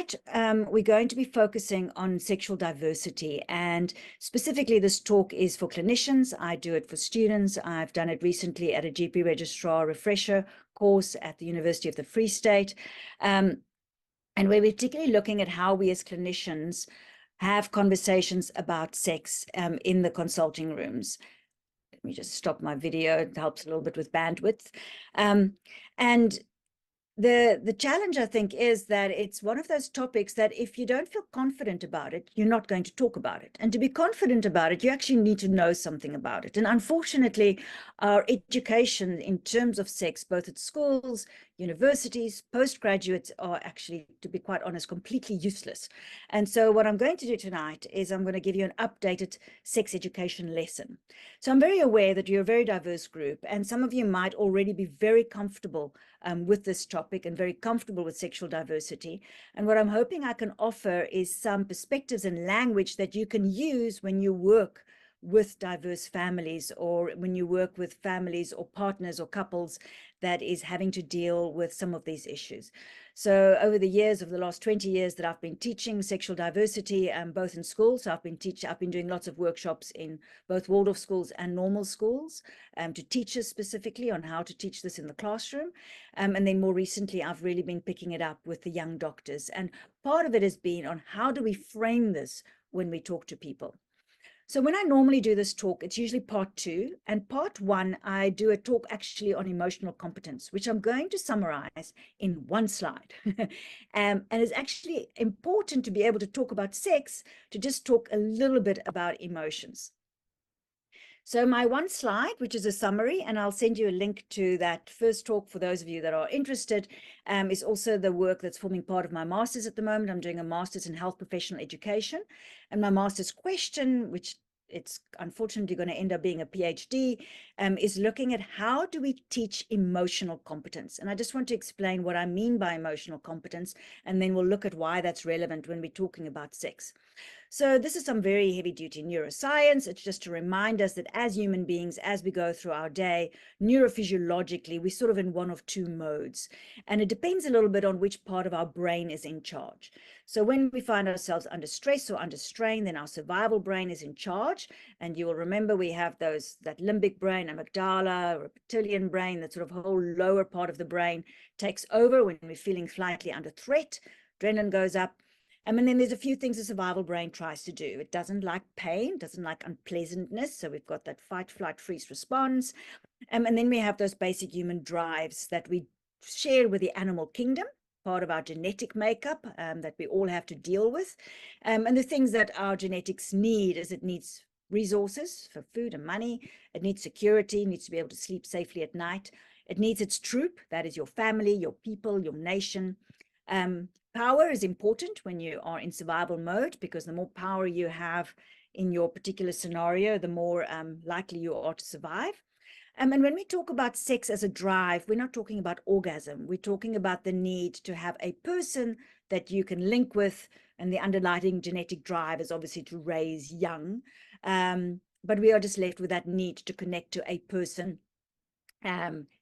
Tonight, we're going to be focusing on sexual diversity, and specifically this talk is for clinicians. I do it for students. I've done it recently at a GP registrar refresher course at the University of the Free State. And we're particularly looking at how we as clinicians have conversations about sex in the consulting rooms. Let me just stop my video. It helps a little bit with bandwidth. And the challenge, I think, is that it's one of those topics that if you don't feel confident about it, you're not going to talk about it. And to be confident about it, you actually need to know something about it. And unfortunately, our education in terms of sex, both at schools, universities, postgraduates, are actually, to be quite honest, completely useless. And so what I'm going to do tonight is I'm going to give you an updated sex education lesson. So I'm very aware that you're a very diverse group, and some of you might already be very comfortable with this topic and very comfortable with sexual diversity. And what I'm hoping I can offer is some perspectives and language that you can use when you work with diverse families, or when you work with families or partners or couples that is having to deal with some of these issues. So over the years, over the last 20 years that I've been teaching sexual diversity, both in schools, so I've been doing lots of workshops in both Waldorf schools and normal schools to teachers specifically on how to teach this in the classroom. And then more recently, I've really been picking it up with the young doctors. And part of it has been on how do we frame this when we talk to people. So when I normally do this talk, it's usually part 2, and part 1, I do a talk actually on emotional competence, which I'm going to summarize in one slide. And it's actually important to be able to talk about sex, to just talk a little bit about emotions. So my one slide, which is a summary, and I'll send you a link to that first talk for those of you that are interested, is also the work that's forming part of my master's at the moment. I'm doing a master's in health professional education, and my master's question, which it's unfortunately going to end up being a PhD, is looking at how do we teach emotional competence. And I just want to explain what I mean by emotional competence, and then we'll look at why that's relevant when we're talking about sex. So this is some very heavy duty neuroscience. It's just to remind us that as human beings, as we go through our day, neurophysiologically, we're sort of in one of 2 modes. And it depends a little bit on which part of our brain is in charge. So when we find ourselves under stress or under strain, then our survival brain is in charge. And you will remember we have that limbic brain, amygdala, reptilian brain, that sort of whole lower part of the brain takes over when we're feeling slightly under threat. Adrenaline goes up. And then there's a few things the survival brain tries to do. It doesn't like pain, doesn't like unpleasantness. So we've got that fight, flight, freeze response. And then we have those basic human drives that we share with the animal kingdom, part of our genetic makeup that we all have to deal with. And the things that our genetics need is it needs resources for food and money. It needs security, needs to be able to sleep safely at night. It needs its troop, that is your family, your people, your nation. Power is important when you are in survival mode, because the more power you have in your particular scenario, the more likely you are to survive. And when we talk about sex as a drive, we're not talking about orgasm. We're talking about the need to have a person that you can link with, and the underlying genetic drive is obviously to raise young. But we are just left with that need to connect to a person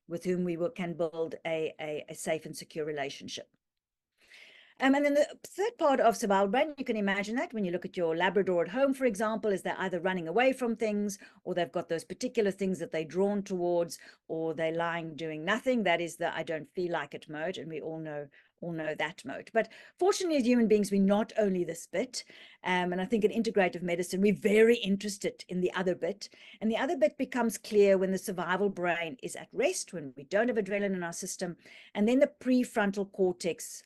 with whom we can build a safe and secure relationship. And then the third part of survival brain, you can imagine that when you look at your Labrador at home, for example, is they're either running away from things, or they've got those particular things that they're drawn towards, or they're lying doing nothing. That is the I don't feel like it mode, and we all know that mode. But fortunately, as human beings, we're not only this bit. And I think in integrative medicine, we're very interested in the other bit. And the other bit becomes clear when the survival brain is at rest, when we don't have adrenaline in our system, and then the prefrontal cortex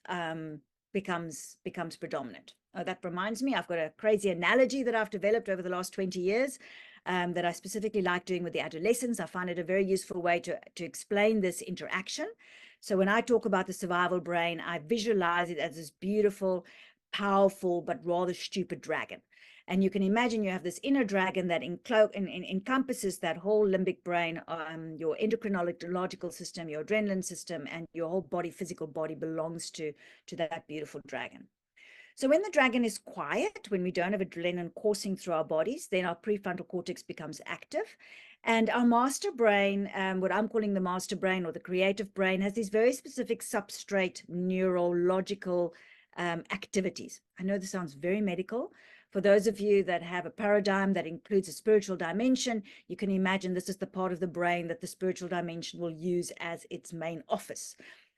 becomes predominant. Oh, that reminds me, I've got a crazy analogy that I've developed over the last 20 years that I specifically like doing with the adolescents. I find it a very useful way to explain this interaction. So when I talk about the survival brain, I visualize it as this beautiful, powerful, but rather stupid dragon. And you can imagine you have this inner dragon that encompasses that whole limbic brain, your endocrinological system, your adrenaline system, and your whole body, physical body belongs to that beautiful dragon. So when the dragon is quiet, when we don't have adrenaline coursing through our bodies, then our prefrontal cortex becomes active. And our master brain, what I'm calling the master brain or the creative brain, has these very specific substrate neurological activities. I know this sounds very medical. For those of you that have a paradigm that includes a spiritual dimension, you can imagine this is the part of the brain that the spiritual dimension will use as its main office.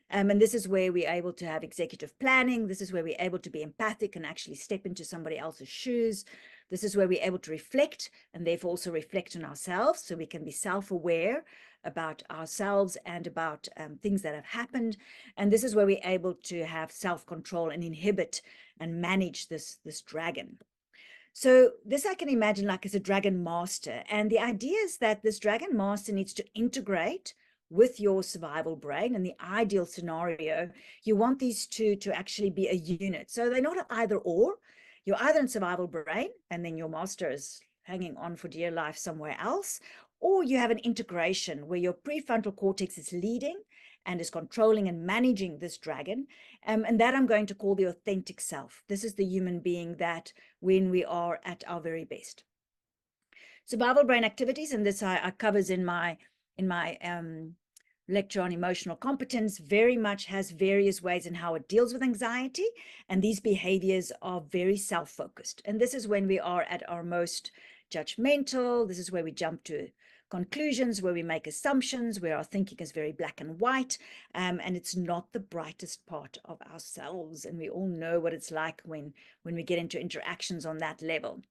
And this is where we're able to have executive planning. This is where we're able to be empathic and actually step into somebody else's shoes. This is where we're able to reflect and therefore also reflect on ourselves, so we can be self-aware about ourselves and about things that have happened. And this is where we're able to have self-control and inhibit and manage this dragon. So this I can imagine like as a dragon master. And the idea is that this dragon master needs to integrate with your survival brain. In the ideal scenario, you want these two to actually be a unit. So they're not an either or. You're either in survival brain and then your master is hanging on for dear life somewhere else, or you have an integration where your prefrontal cortex is leading and is controlling and managing this dragon. And that I'm going to call the authentic self. This is the human being that when we are at our very best. Survival brain activities, and this I covers in my lecture on emotional competence, very much has various ways in how it deals with anxiety. And these behaviors are very self-focused. And this is when we are at our most judgmental. This is where we jump to conclusions, where we make assumptions, where our thinking is very black and white, and it's not the brightest part of ourselves. And we all know what it's like when we get into interactions on that level.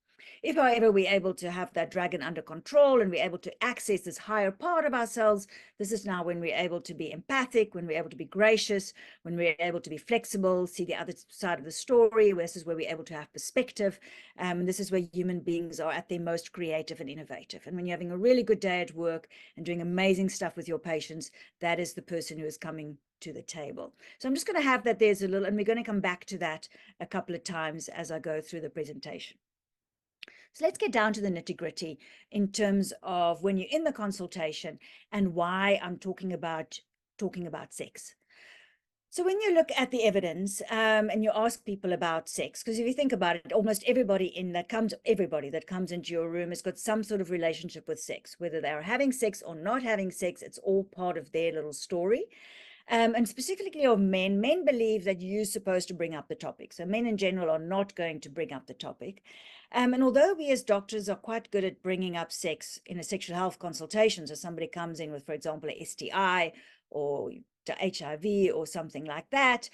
If, however, we're able to have that dragon under control and we're able to access this higher part of ourselves, this is now when we're able to be empathic, when we're able to be gracious, when we're able to be flexible, see the other side of the story. This is where we're able to have perspective. And this is where human beings are at their most creative and innovative. And when you're having a really good day at work and doing amazing stuff with your patients, that is the person who is coming to the table. So I'm just going to have that there's a little, and we're going to come back to that a couple of times as I go through the presentation. So let's get down to the nitty-gritty in terms of when you're in the consultation and why I'm talking about sex. So when you look at the evidence and you ask people about sex, because if you think about it, almost everybody that comes into your room has got some sort of relationship with sex, whether they're having sex or not having sex, it's all part of their little story. And specifically of men believe that you're supposed to bring up the topic. So men in general are not going to bring up the topic. And although we as doctors are quite good at bringing up sex in a sexual health consultation, so somebody comes in with, for example, a STI or HIV or something like that,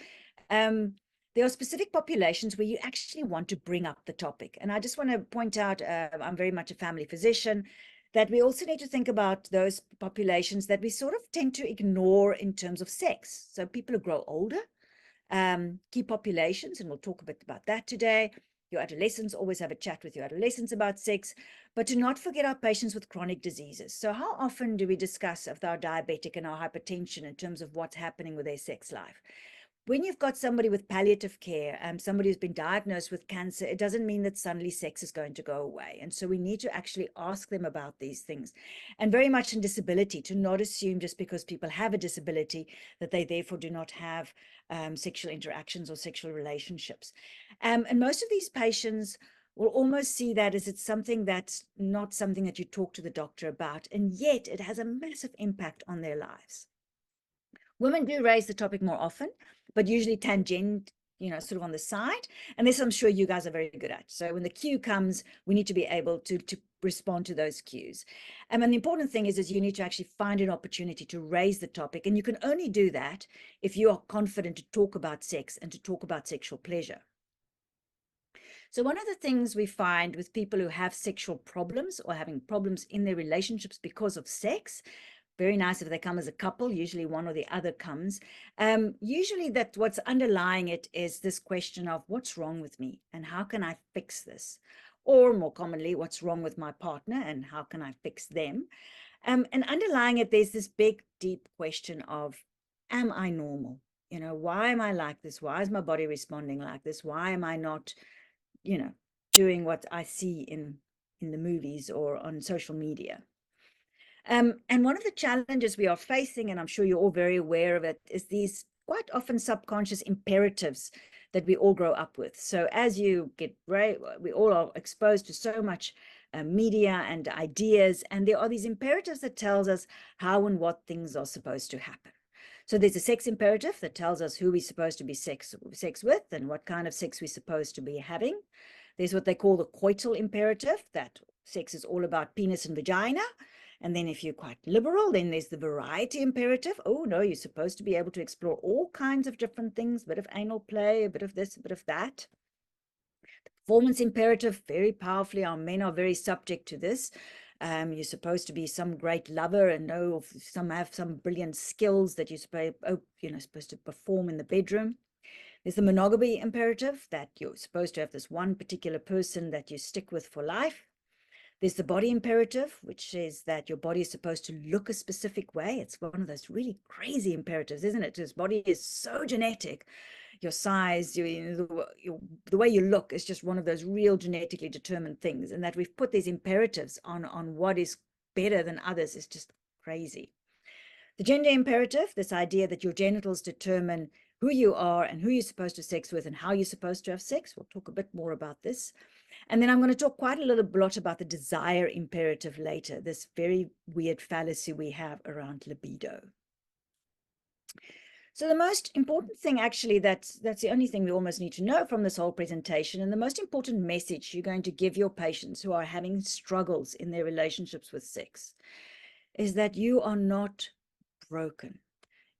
there are specific populations where you actually want to bring up the topic. And I just want to point out, I'm very much a family physician, that we also need to think about those populations that we sort of tend to ignore in terms of sex. So people who grow older, key populations, and we'll talk a bit about that today. Your adolescents, always have a chat with your adolescents about sex, but do not forget our patients with chronic diseases. So how often do we discuss with our diabetic and our hypertension in terms of what's happening with their sex life? When you've got somebody with palliative care, somebody who's been diagnosed with cancer, it doesn't mean that suddenly sex is going to go away. And so we need to actually ask them about these things. And very much in disability, to not assume just because people have a disability that they therefore do not have sexual interactions or sexual relationships. And most of these patients will almost see that as it's something that's not something that you talk to the doctor about, and yet it has a massive impact on their lives. Women do raise the topic more often, but usually tangent, sort of on the side. And this I'm sure you guys are very good at. So when the cue comes, we need to be able to respond to those cues. And the important thing is you need to actually find an opportunity to raise the topic. And you can only do that if you are confident to talk about sex and to talk about sexual pleasure. So one of the things we find with people who have sexual problems or having problems in their relationships because of sex, very nice if they come as a couple, usually one or the other comes. Usually that what's underlying it is this question of what's wrong with me and how can I fix this? Or more commonly, what's wrong with my partner and how can I fix them? And underlying it, there's this big, deep question of, am I normal? Why am I like this? Why is my body responding like this? Why am I not, doing what I see in the movies or on social media? And one of the challenges we are facing, and I'm sure you're all very aware of it, is these quite often subconscious imperatives that we all grow up with. So as you get we all are exposed to so much media and ideas, and there are these imperatives that tells us how and what things are supposed to happen. So there's a sex imperative that tells us who we're supposed to be sex with and what kind of sex we're supposed to be having. There's what they call the coital imperative, that sex is all about penis and vagina. And then if you're quite liberal, then there's the variety imperative. Oh, no, you're supposed to be able to explore all kinds of different things, a bit of anal play, a bit of this, a bit of that. Performance imperative, very powerfully, our men are very subject to this. You're supposed to be some great lover and know some have some brilliant skills that you're supposed to perform in the bedroom. There's the monogamy imperative, that you're supposed to have this one particular person that you stick with for life. There's the body imperative, which says that your body is supposed to look a specific way. It's one of those really crazy imperatives, isn't it? This body is so genetic. Your size, the way you look is just one of those real genetically determined things. And that we've put these imperatives on what is better than others is just crazy. The gender imperative, this idea that your genitals determine who you are and who you're supposed to sex with and how you're supposed to have sex. We'll talk a bit more about this. And then I'm going to talk quite a lot about the desire imperative later, this very weird fallacy we have around libido. So the most important thing, actually, that's the only thing we almost need to know from this whole presentation, and the most important message you're going to give your patients who are having struggles in their relationships with sex, is that you are not broken.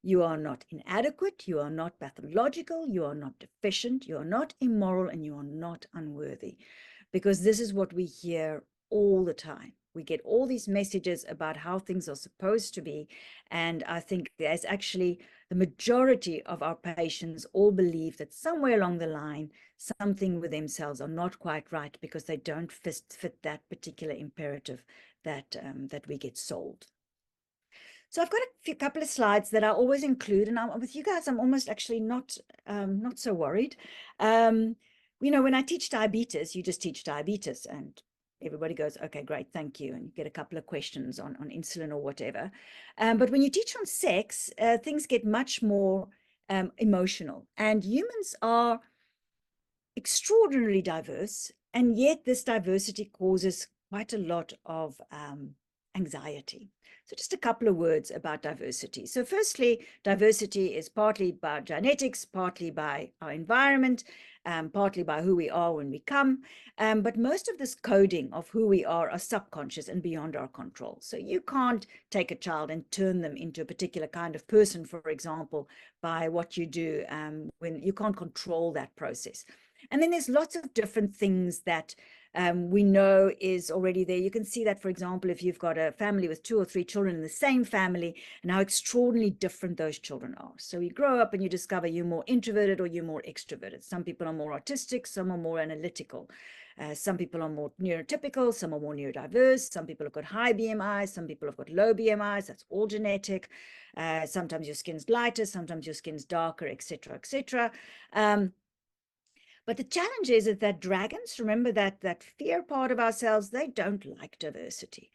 You are not inadequate, you are not pathological, you are not deficient, you are not immoral, and you are not unworthy. Because this is what we hear all the time. We get all these messages about how things are supposed to be. And I think there's actually the majority of our patients all believe that somewhere along the line, something with themselves are not quite right because they don't fit that particular imperative that we get sold. So I've got a couple of slides that I always include, and with you guys, I'm almost actually not so worried. When I teach diabetes, you just teach diabetes, and everybody goes, okay, great, thank you, and you get a couple of questions on insulin or whatever. But when you teach on sex, things get much more emotional, and humans are extraordinarily diverse, and yet this diversity causes quite a lot of anxiety. So just a couple of words about diversity. So firstly, diversity is partly by genetics, partly by our environment, partly by who we are when we come. But most of this coding of who we are subconscious and beyond our control. So you can't take a child and turn them into a particular kind of person, for example, by what you do when you can't control that process. And then there's lots of different things that we know is already there. You can see that, for example, if you've got a family with 2 or 3 children in the same family, and how extraordinarily different those children are. So you grow up and you discover you're more introverted or you're more extroverted. Some people are more autistic, some are more analytical. Some people are more neurotypical, some are more neurodiverse. Some people have got high BMIs, some people have got low BMIs. That's all genetic. Sometimes your skin's lighter, sometimes your skin's darker, etc., etc. But the challenge is that dragons, remember that fear part of ourselves, they don't like diversity.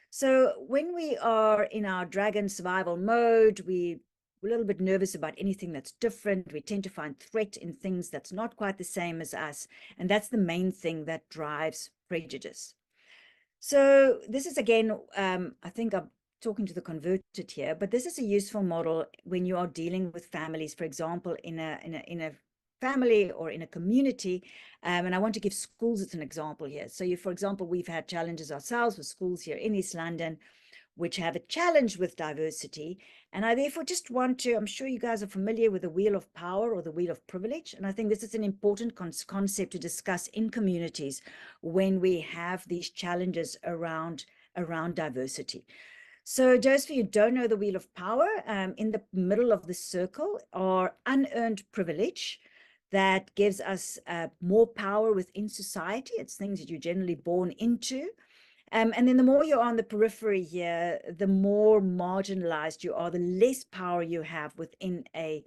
So when we are in our dragon survival mode, we're a little bit nervous about anything that's different. We tend to find threat in things that's not quite the same as us. And that's the main thing that drives prejudice. So this is, again, I think I'm talking to the converted here, but this is a useful model when you are dealing with families, for example, in a family or in a community. And I want to give schools as an example here. So for example, we've had challenges ourselves with schools here in East London, which have a challenge with diversity. And I therefore just want to, I'm sure you guys are familiar with the wheel of power or the wheel of privilege. And I think this is an important concept to discuss in communities when we have these challenges around diversity. So those of you who don't know the wheel of power, in the middle of the circle are unearned privilege that gives us more power within society. It's things that you're generally born into. And then the more you're on the periphery here, the more marginalized you are, the less power you have within a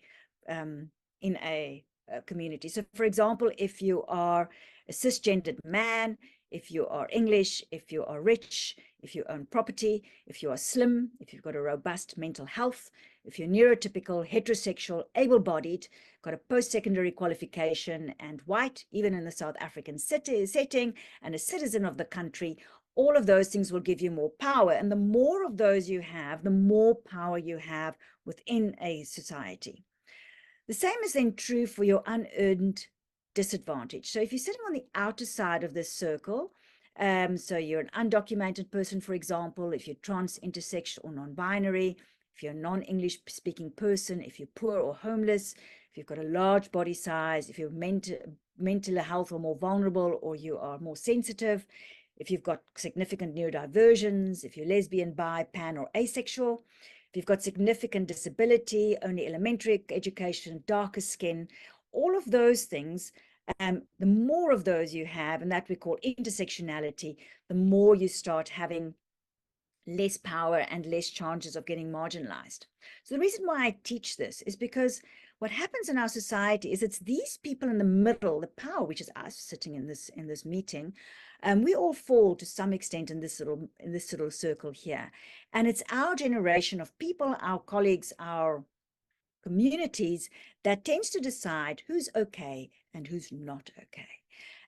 community. So for example, if you are a cisgendered man, if you are English, if you are rich, if you own property, if you are slim, if you've got a robust mental health, if you're neurotypical, heterosexual, able-bodied, got a post-secondary qualification and white, even in the South African setting, and a citizen of the country, all of those things will give you more power. And the more of those you have, the more power you have within a society. The same is then true for your unearned disadvantage. So if you're sitting on the outer side of this circle, so you're an undocumented person, for example, if you're trans, intersex, or non-binary, if you're a non-English speaking person, if you're poor or homeless, if you've got a large body size, if you're mental health or more vulnerable, or you are more sensitive, if you've got significant neurodiversions, if you're lesbian, bi, pan, or asexual, if you've got significant disability, only elementary education, darker skin, all of those things, the more of those you have, and that we call intersectionality, the more you start having less power and less chances of getting marginalized. So the reason why I teach this is because what happens in our society is it's these people in the middle, the power, which is us sitting in this meeting, we all fall to some extent in this little circle here. And it's our generation of people, our colleagues, our communities that tends to decide who's okay and who's not okay.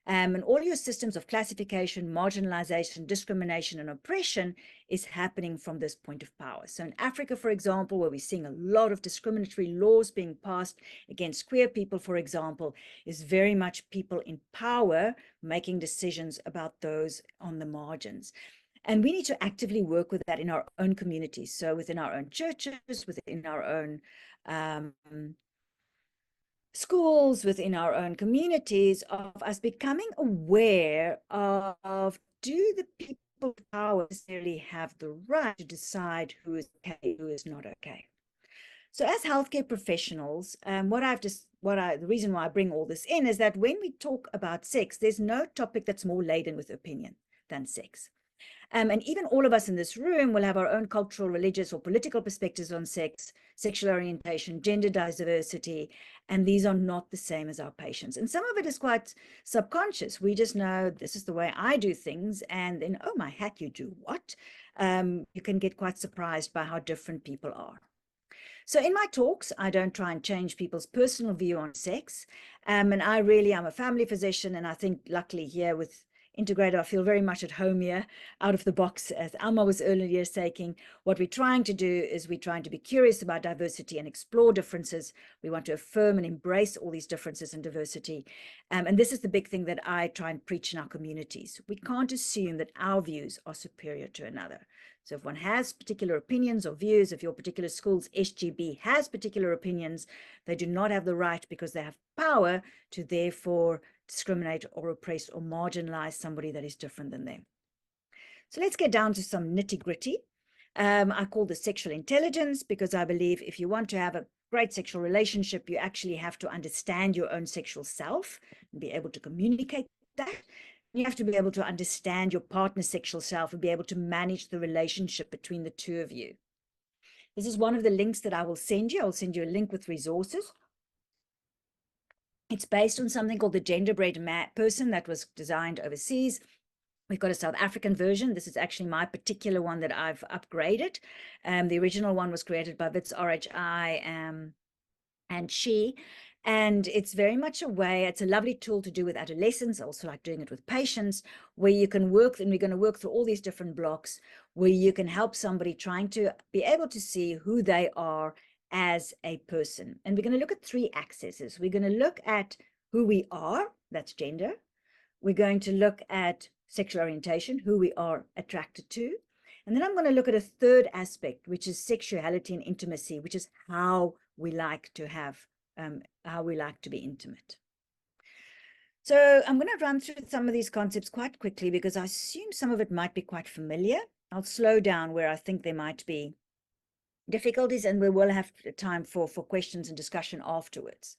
And all your systems of classification, marginalization, discrimination, and oppression is happening from this point of power. So in Africa, for example, where we're seeing a lot of discriminatory laws being passed against queer people, for example, is very much people in power making decisions about those on the margins. And we need to actively work with that in our own communities. So within our own churches, within our own schools, within our own communities, of us becoming aware of, do the people of power necessarily have the right to decide who is okay, who is not okay? So as healthcare professionals, the reason why I bring all this in is that when we talk about sex, there's no topic that's more laden with opinion than sex. And even all of us in this room will have our own cultural, religious, or political perspectives on sex, sexual orientation, gender diversity, and these are not the same as our patients. And some of it is quite subconscious. We just know this is the way I do things, and then, oh my hat, you do what? You can get quite surprised by how different people are. So in my talks, I don't try and change people's personal view on sex. And I'm a family physician, and I think luckily here with Integrator, I feel very much at home here, out of the box, as Alma was earlier saying. What we're trying to do is we're trying to be curious about diversity and explore differences. We want to affirm and embrace all these differences and diversity. And this is the big thing that I try and preach in our communities. We can't assume that our views are superior to another. So if one has particular opinions or views, if your particular school's SGB has particular opinions, they do not have the right, because they have power, to therefore discriminate or oppress or marginalize somebody that is different than them. So let's get down to some nitty-gritty. I call this sexual intelligence, because I believe if you want to have a great sexual relationship, you actually have to understand your own sexual self and be able to communicate that. You have to be able to understand your partner's sexual self and be able to manage the relationship between the two of you. This is one of the links that I will send you. I'll send you a link with resources. It's based on something called the Genderbread Person that was designed overseas. We've got a South African version. This is actually my particular one that I've upgraded. The original one was created by Wits RHI and she. And it's very much a way, it's a lovely tool to do with adolescents. I also like doing it with patients, where you can work, and we're going to work through all these different blocks, where you can help somebody trying to be able to see who they are as a person. And we're going to look at 3 axes. We're going to look at who we are, that's gender. We're going to look at sexual orientation, who we are attracted to. And then I'm going to look at a 3rd aspect, which is sexuality and intimacy, which is how we like to have, how we like to be intimate. So I'm going to run through some of these concepts quite quickly, because I assume some of it might be quite familiar. I'll slow down where I think there might be difficulties, and we will have time for questions and discussion afterwards.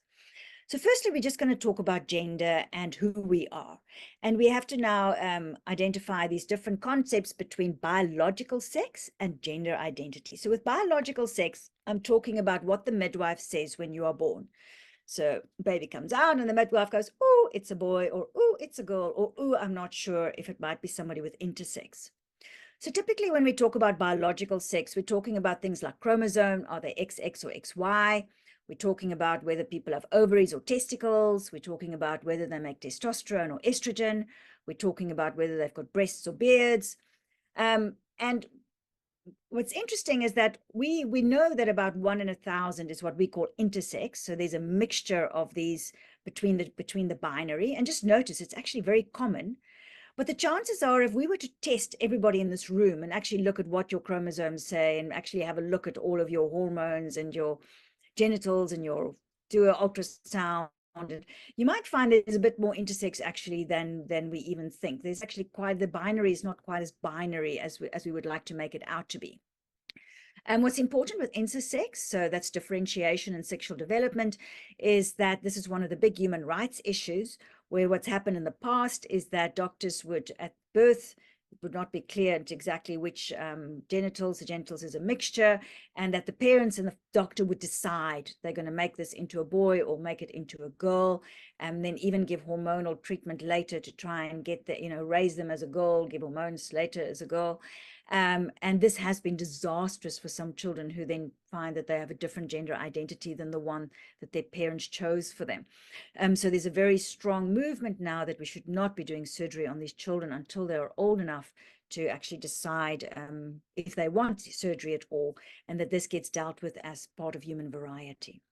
So firstly, we're just going to talk about gender and who we are. And we have to now identify these different concepts between biological sex and gender identity. So with biological sex, I'm talking about what the midwife says when you are born. So baby comes out and the midwife goes, oh, it's a boy, or oh, it's a girl, or oh, I'm not sure if it might be somebody with intersex. So typically when we talk about biological sex, we're talking about things like chromosome, are they XX or XY? We're talking about whether people have ovaries or testicles. We're talking about whether they make testosterone or estrogen. We're talking about whether they've got breasts or beards. And what's interesting is that we know that about 1 in 1,000 is what we call intersex. So there's a mixture of these between the binary. And just notice it's actually very common. But the chances are, if we were to test everybody in this room and actually look at what your chromosomes say and actually have a look at all of your hormones and your genitals and do an ultrasound, you might find there's a bit more intersex actually than we even think. There's actually the binary is not quite as binary as we would like to make it out to be. And what's important with intersex, so that's differentiation and sexual development, is that this is one of the big human rights issues, where what's happened in the past is that doctors would, at birth, it would not be clear exactly which genitals. The genitals is a mixture, and that the parents and the doctor would decide they're going to make this into a boy or make it into a girl, and then even give hormonal treatment later to try and get raise them as a girl, give hormones later as a girl. And this has been disastrous for some children who then find that they have a different gender identity than the one that their parents chose for them. So there's a very strong movement now that we should not be doing surgery on these children until they are old enough to actually decide if they want surgery at all, and that this gets dealt with as part of human variety.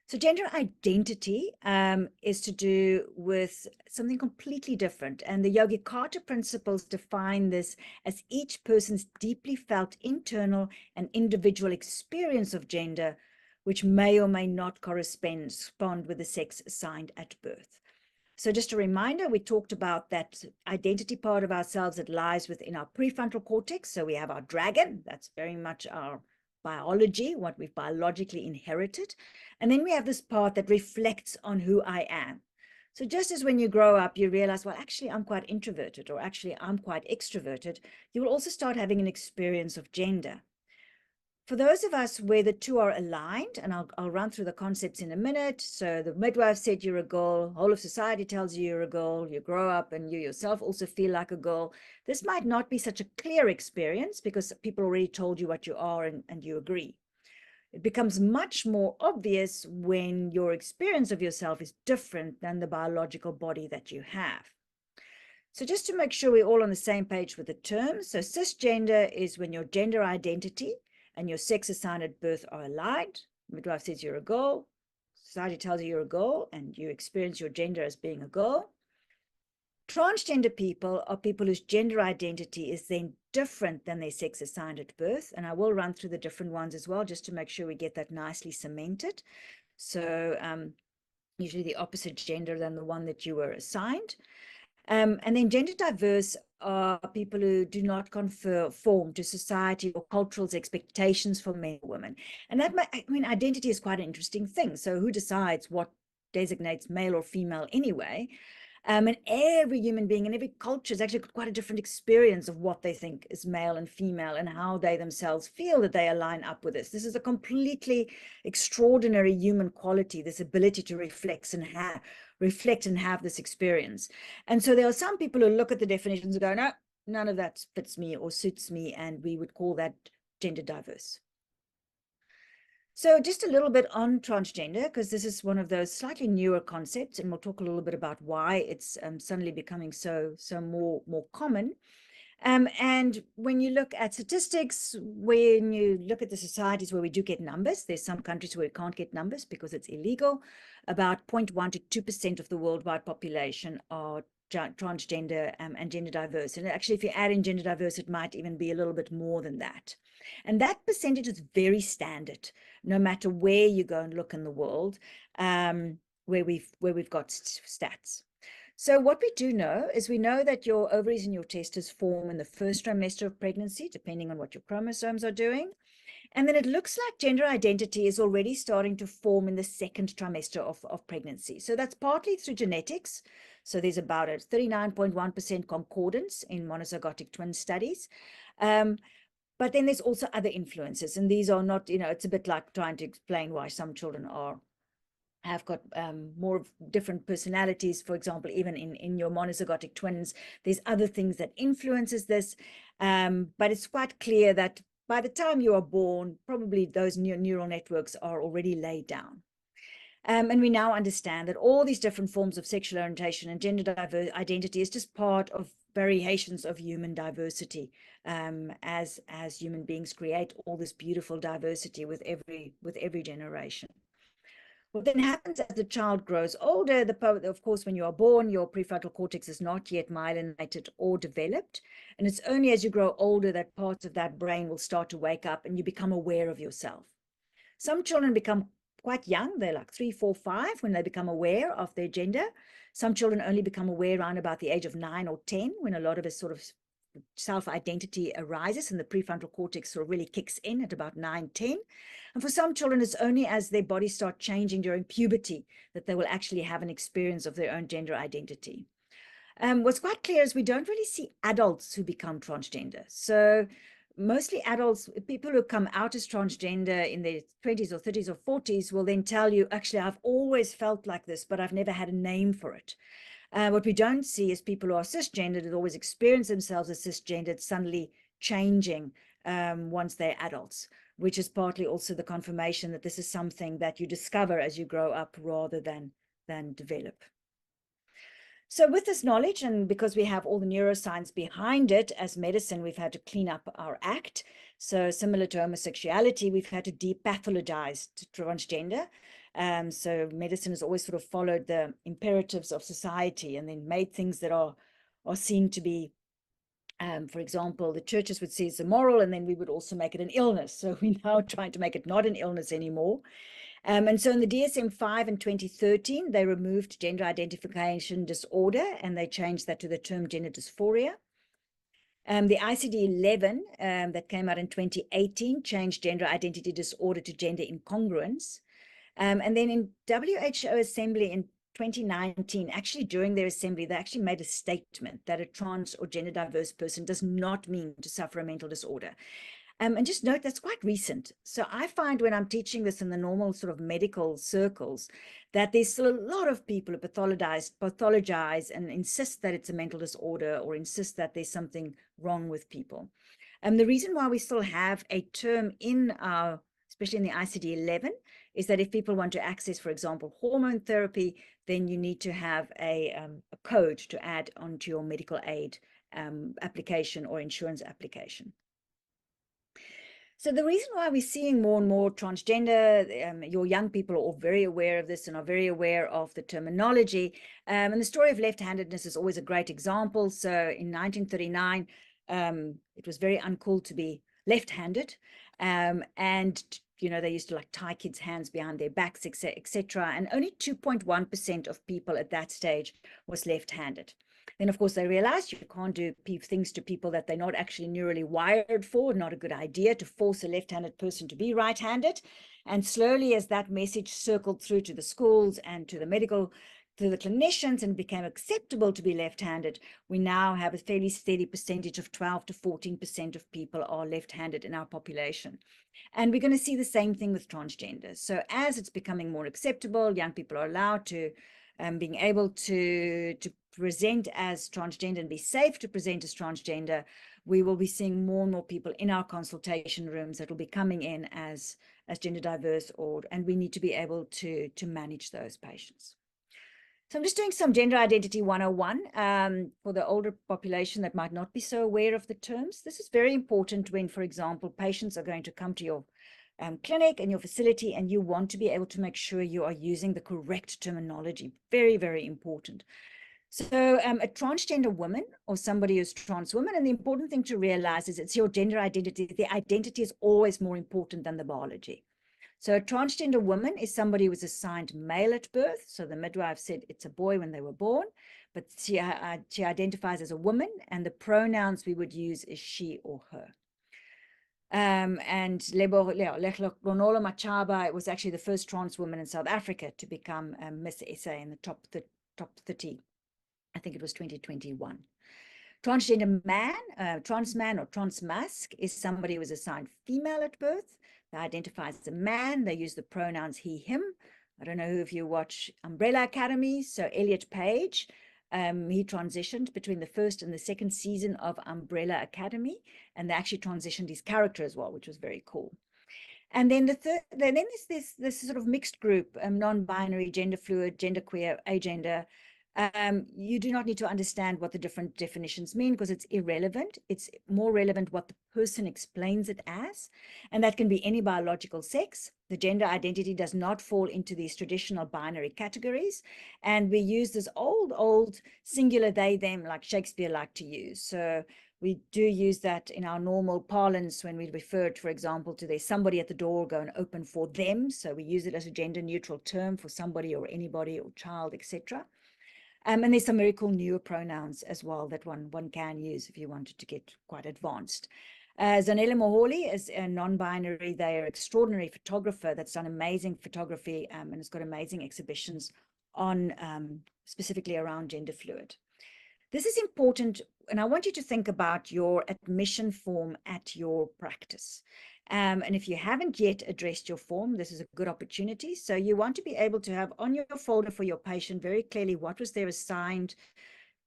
So gender identity is to do with something completely different. And the Yogi-Carter principles define this as each person's deeply felt internal and individual experience of gender, which may or may not correspond with the sex assigned at birth. So just a reminder, we talked about that identity part of ourselves that lies within our prefrontal cortex. So we have our dragon, that's very much our biology, what we've biologically inherited. And then we have this part that reflects on who I am. So just as when you grow up, you realize, well, actually, I'm quite introverted, or actually, I'm quite extroverted, you will also start having an experience of gender. For those of us where the two are aligned, and I'll run through the concepts in a minute. So the midwife said you're a girl, whole of society tells you you're a girl, you grow up and you yourself also feel like a girl. This might not be such a clear experience because people already told you what you are and you agree. It becomes much more obvious when your experience of yourself is different than the biological body that you have. So just to make sure we're all on the same page with the terms, so cisgender is when your gender identity and your sex assigned at birth are aligned. Midwife says you're a girl, society tells you you're a girl, and you experience your gender as being a girl. Transgender people are people whose gender identity is then different than their sex assigned at birth. And I will run through the different ones as well, just to make sure we get that nicely cemented. So usually the opposite gender than the one that you were assigned. And then gender diverse are people who do not conform to society or cultural expectations for men or women. And that, identity is quite an interesting thing. So who decides what designates male or female anyway? And every human being in every culture has actually got quite a different experience of what they think is male and female and how they themselves feel that they align up with this. This is a completely extraordinary human quality, this ability to reflect and have this experience. And so there are some people who look at the definitions and go, no, none of that fits me or suits me, and we would call that gender diverse. So just a little bit on transgender, because this is one of those slightly newer concepts, and we'll talk a little bit about why it's suddenly becoming so more common. And when you look at statistics, when you look at the societies where we do get numbers, there's some countries where we can't get numbers because it's illegal. About 0.1 to 2% of the worldwide population are transgender and gender diverse. And actually, if you add in gender diverse, it might even be a little bit more than that. And that percentage is very standard, no matter where you go and look in the world, where we've got stats. So what we do know is we know that your ovaries and your testes form in the first trimester of pregnancy, depending on what your chromosomes are doing. And then it looks like gender identity is already starting to form in the second trimester of pregnancy. So that's partly through genetics. So there's about a 39.1% concordance in monozygotic twin studies. But then there's also other influences. And these are not, it's a bit like trying to explain why some children have got more different personalities. For example, even in your monozygotic twins, there's other things that influences this. But it's quite clear that by the time you are born, probably those neural networks are already laid down. And we now understand that all these different forms of sexual orientation and gender identity is just part of variations of human diversity, as human beings create all this beautiful diversity with every generation. What then happens as the child grows older, of course, when you are born, your prefrontal cortex is not yet myelinated or developed. And it's only as you grow older that parts of that brain will start to wake up and you become aware of yourself. Some children become quite young. They're like 3, 4, 5 when they become aware of their gender. Some children only become aware around about the age of 9 or 10, when a lot of a sort of self-identity arises and the prefrontal cortex sort of really kicks in at about 9, 10. And for some children, it's only as their bodies start changing during puberty that they will actually have an experience of their own gender identity. What's quite clear is we don't really see adults who become transgender. So mostly adults, people who come out as transgender in their 20s or 30s or 40s will then tell you, actually, I've always felt like this, but I've never had a name for it. What we don't see is people who are cisgendered, that always experience themselves as cisgendered, suddenly changing once they're adults, which is partly also the confirmation that this is something that you discover as you grow up rather than develop. So with this knowledge, and because we have all the neuroscience behind it, as medicine, we've had to clean up our act. So similar to homosexuality, we've had to depathologize transgender. So medicine has always sort of followed the imperatives of society and then made things that are seen to be, for example, the churches would say it's immoral, and then we would also make it an illness. So we're now trying to make it not an illness anymore. And so in the DSM-5 in 2013, they removed gender identification disorder, and they changed that to the term gender dysphoria. The ICD-11 that came out in 2018 changed gender identity disorder to gender incongruence. And then in WHO Assembly in 2019, actually during their assembly, they actually made a statement that a trans or gender diverse person does not mean to suffer a mental disorder. And just note, that's quite recent. So I find when I'm teaching this in the normal sort of medical circles, that there's still a lot of people who pathologize and insist that it's a mental disorder or insist that there's something wrong with people. The reason why we still have a term in our, especially in the ICD-11, is that if people want to access, for example, hormone therapy, then you need to have a code to add onto your medical aid application or insurance application. So the reason why we're seeing more and more transgender, your young people are all very aware of this and are very aware of the terminology. And the story of left-handedness is always a great example. So in 1939, it was very uncool to be left-handed. And, you know, they used to like tie kids' hands behind their backs, etc. And only 2.1% of people at that stage was left-handed. Then, of course, they realized you can't do things to people that they're not actually neurally wired for. Not a good idea to force a left-handed person to be right-handed. And slowly, as that message circled through to the schools and to the clinicians, and became acceptable to be left-handed, we now have a fairly steady percentage of 12 to 14% of people are left-handed in our population. And we're going to see the same thing with transgender. So as it's becoming more acceptable, young people are allowed to being able to present as transgender and be safe to present as transgender, we will be seeing more and more people in our consultation rooms that will be coming in as gender diverse, and we need to be able to manage those patients. So I'm just doing some gender identity 101 for the older population that might not be so aware of the terms. This is very important when, for example, patients are going to come to your clinic and your facility, and you want to be able to make sure you are using the correct terminology. Very, very important. So a transgender woman or somebody who's trans woman, and the important thing to realize is it's your gender identity. The identity is always more important than the biology. So a transgender woman is somebody who was assigned male at birth. So the midwife said it's a boy when they were born, but she identifies as a woman, and the pronouns we would use is she or her. And Lehlok Machaba, it was actually the first trans woman in South Africa to become Miss SA in the top 30. I think it was 2021. Transgender man, trans man or trans mask is somebody who was assigned female at birth. They identify as a man. They use the pronouns he, him. I don't know if you watch Umbrella Academy. So Elliot Page He transitioned between the first and the second season of Umbrella Academy, and they actually transitioned his character as well, which was very cool. And then then there's this sort of mixed group, non-binary, gender fluid, genderqueer, agender. You do not need to understand what the different definitions mean because it's irrelevant. It's more relevant what the person explains it as, and that can be any biological sex. The gender identity does not fall into these traditional binary categories, and we use this old singular they, them, like Shakespeare liked to use. So we do use that in our normal parlance when we refer, for example, to there's somebody at the door, go and open for them. So we use it as a gender neutral term for somebody or anybody or child, etc. And there's some very cool newer pronouns as well that one can use if you wanted to get quite advanced. Zanele Moholi is a non-binary. They are extraordinary photographer that's done amazing photography and has got amazing exhibitions on specifically around gender fluid. This is important, and I want you to think about your admission form at your practice. And if you haven't yet addressed your form, this is a good opportunity. So you want to be able to have on your folder for your patient very clearly what was their assigned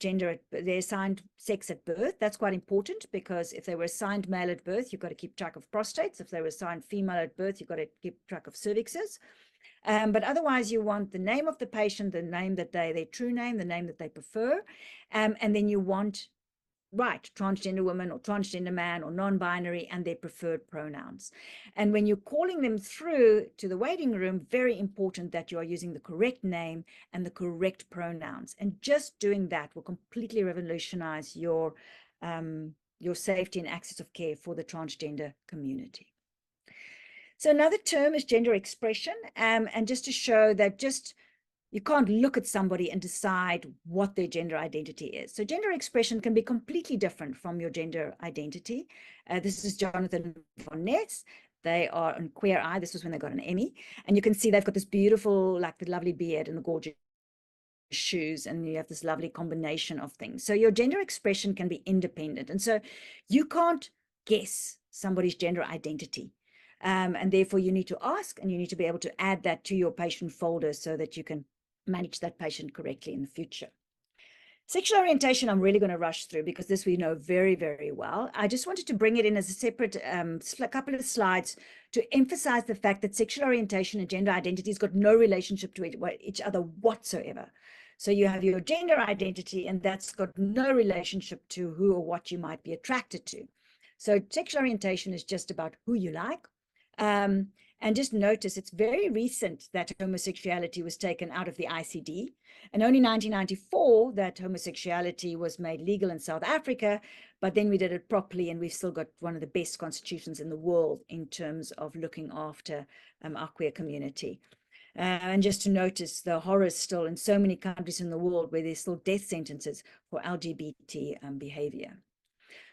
gender, their assigned sex at birth. That's quite important because if they were assigned male at birth, you've got to keep track of prostates. If they were assigned female at birth, you've got to keep track of cervixes. But otherwise, you want the name of the patient, the name that their true name, the name that they prefer. And then you want, right, transgender woman or transgender man or non-binary and their preferred pronouns. And when you're calling them through to the waiting room, very important that you are using the correct name and the correct pronouns. And just doing that will completely revolutionize your safety and access of care for the transgender community. So another term is gender expression, and just to show that you can't look at somebody and decide what their gender identity is. So gender expression can be completely different from your gender identity. This is Jonathan von Ness. They are on Queer Eye. This was when they got an Emmy. And you can see they've got this beautiful, like the lovely beard and the gorgeous shoes, and you have this lovely combination of things. So your gender expression can be independent. And so you can't guess somebody's gender identity. And therefore you need to ask, and you need to be able to add that to your patient folder so that you can manage that patient correctly in the future. Sexual orientation, I'm really going to rush through because this we know very, very well. I just wanted to bring it in as a separate couple of slides to emphasize the fact that sexual orientation and gender identity has got no relationship to each other whatsoever. So you have your gender identity, and that's got no relationship to who or what you might be attracted to. So sexual orientation is just about who you like. And just notice it's very recent that homosexuality was taken out of the ICD, and only 1994 that homosexuality was made legal in South Africa, but then we did it properly, and we've still got one of the best constitutions in the world in terms of looking after our queer community. And just to notice the horrors still in so many countries in the world where there's still death sentences for LGBT behavior.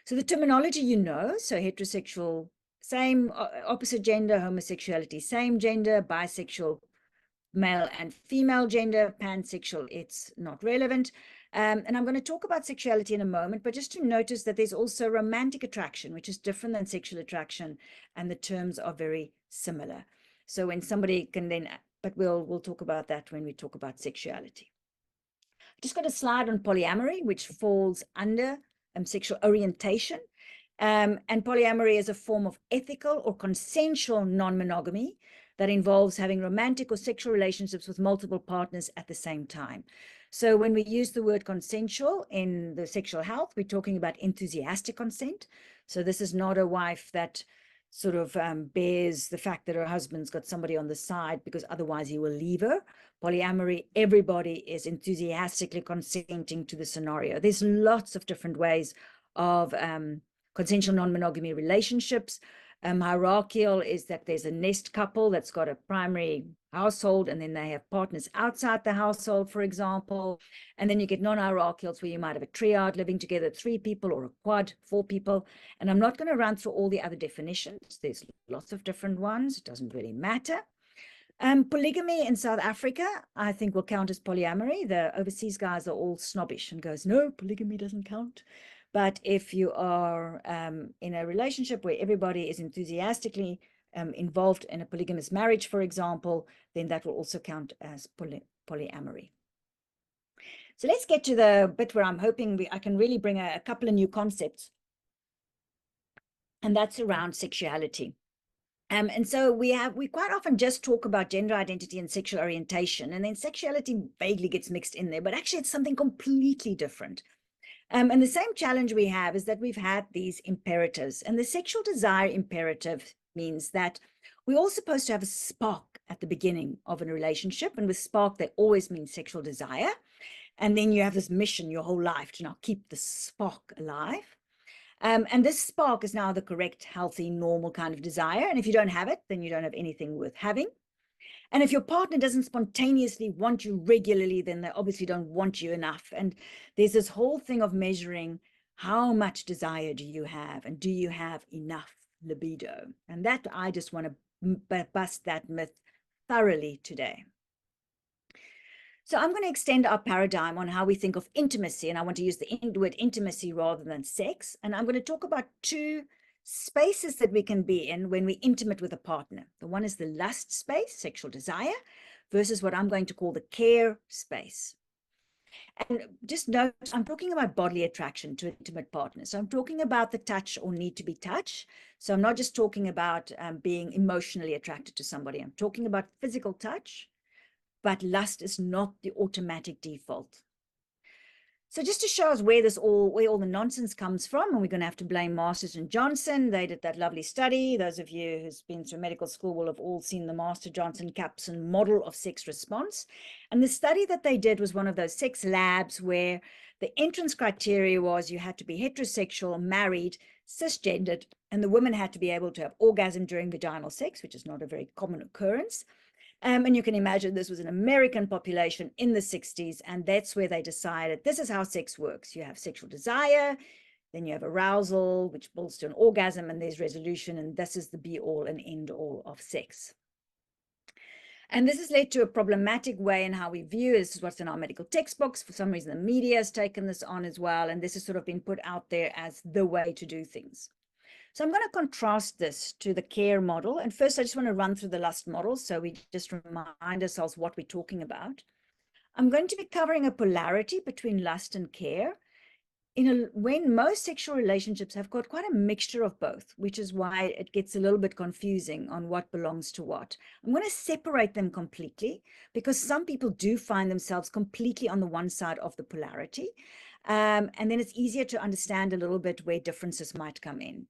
So the terminology, so heterosexual, same, opposite gender, homosexuality, same gender, bisexual, male and female gender, pansexual, it's not relevant. And I'm going to talk about sexuality in a moment, but just to notice that there's also romantic attraction, which is different than sexual attraction, and the terms are very similar. So when somebody can then, but we'll talk about that when we talk about sexuality. I just got a slide on polyamory, which falls under sexual orientation. And polyamory is a form of ethical or consensual non-monogamy that involves having romantic or sexual relationships with multiple partners at the same time. So when we use the word consensual in the sexual health, we're talking about enthusiastic consent. So this is not a wife that sort of bears the fact that her husband's got somebody on the side because otherwise he will leave her. Polyamory, everybody is enthusiastically consenting to the scenario. There's lots of different ways of consensual non-monogamy relationships. Hierarchical is that there's a nest couple that's got a primary household, and then they have partners outside the household, for example. And then you get non-hierarchials where you might have a triad living together, 3 people, or a quad, 4 people. And I'm not going to run through all the other definitions. There's lots of different ones. It doesn't really matter. Polygamy in South Africa, I think, will count as polyamory. The overseas guys are all snobbish and goes, no, polygamy doesn't count. But if you are in a relationship where everybody is enthusiastically involved in a polygamous marriage, for example, then that will also count as polyamory. So let's get to the bit where I'm hoping I can really bring a couple of new concepts, and that's around sexuality. And so we quite often just talk about gender identity and sexual orientation, and then sexuality vaguely gets mixed in there, but actually it's something completely different. And the same challenge we have is that we've had these imperatives, and the sexual desire imperative means that we're all supposed to have a spark at the beginning of a relationship, and with spark, they always mean sexual desire. And then you have this mission your whole life to now keep the spark alive. And this spark is now the correct, healthy, normal kind of desire. And if you don't have it, then you don't have anything worth having. And if your partner doesn't spontaneously want you regularly, then they obviously don't want you enough. And there's this whole thing of measuring how much desire do you have, and do you have enough libido? And that, I just want to bust that myth thoroughly today. So I'm going to extend our paradigm on how we think of intimacy, and I want to use the word intimacy rather than sex. And I'm going to talk about two spaces that we can be in when we're intimate with a partner. The one is the lust space, sexual desire, versus what I'm going to call the care space. And just note, I'm talking about bodily attraction to intimate partners. So I'm talking about the touch or need to be touched. So I'm not just talking about being emotionally attracted to somebody. I'm talking about physical touch, but lust is not the automatic default. So just to show us where all the nonsense comes from, and we're going to have to blame Masters and Johnson. They did that lovely study. Those of you who's been through medical school will have all seen the Master Johnson Capson model of sex response. And the study that they did was one of those sex labs where the entrance criteria was you had to be heterosexual, married, cisgendered, and the women had to be able to have orgasm during vaginal sex, which is not a very common occurrence. And you can imagine this was an American population in the 60s, and that's where they decided this is how sex works. You have sexual desire, then you have arousal, which builds to an orgasm, and there's resolution, and this is the be-all and end-all of sex. And this has led to a problematic way in how we view this is what's in our medical textbooks. For some reason, the media has taken this on as well, and this has sort of been put out there as the way to do things. So I'm going to contrast this to the care model. And first, I just want to run through the lust model so we just remind ourselves what we're talking about. I'm going to be covering a polarity between lust and care when most sexual relationships have got quite a mixture of both, which is why it gets a little bit confusing on what belongs to what. I'm going to separate them completely because some people do find themselves completely on the one side of the polarity. And then it's easier to understand a little bit where differences might come in.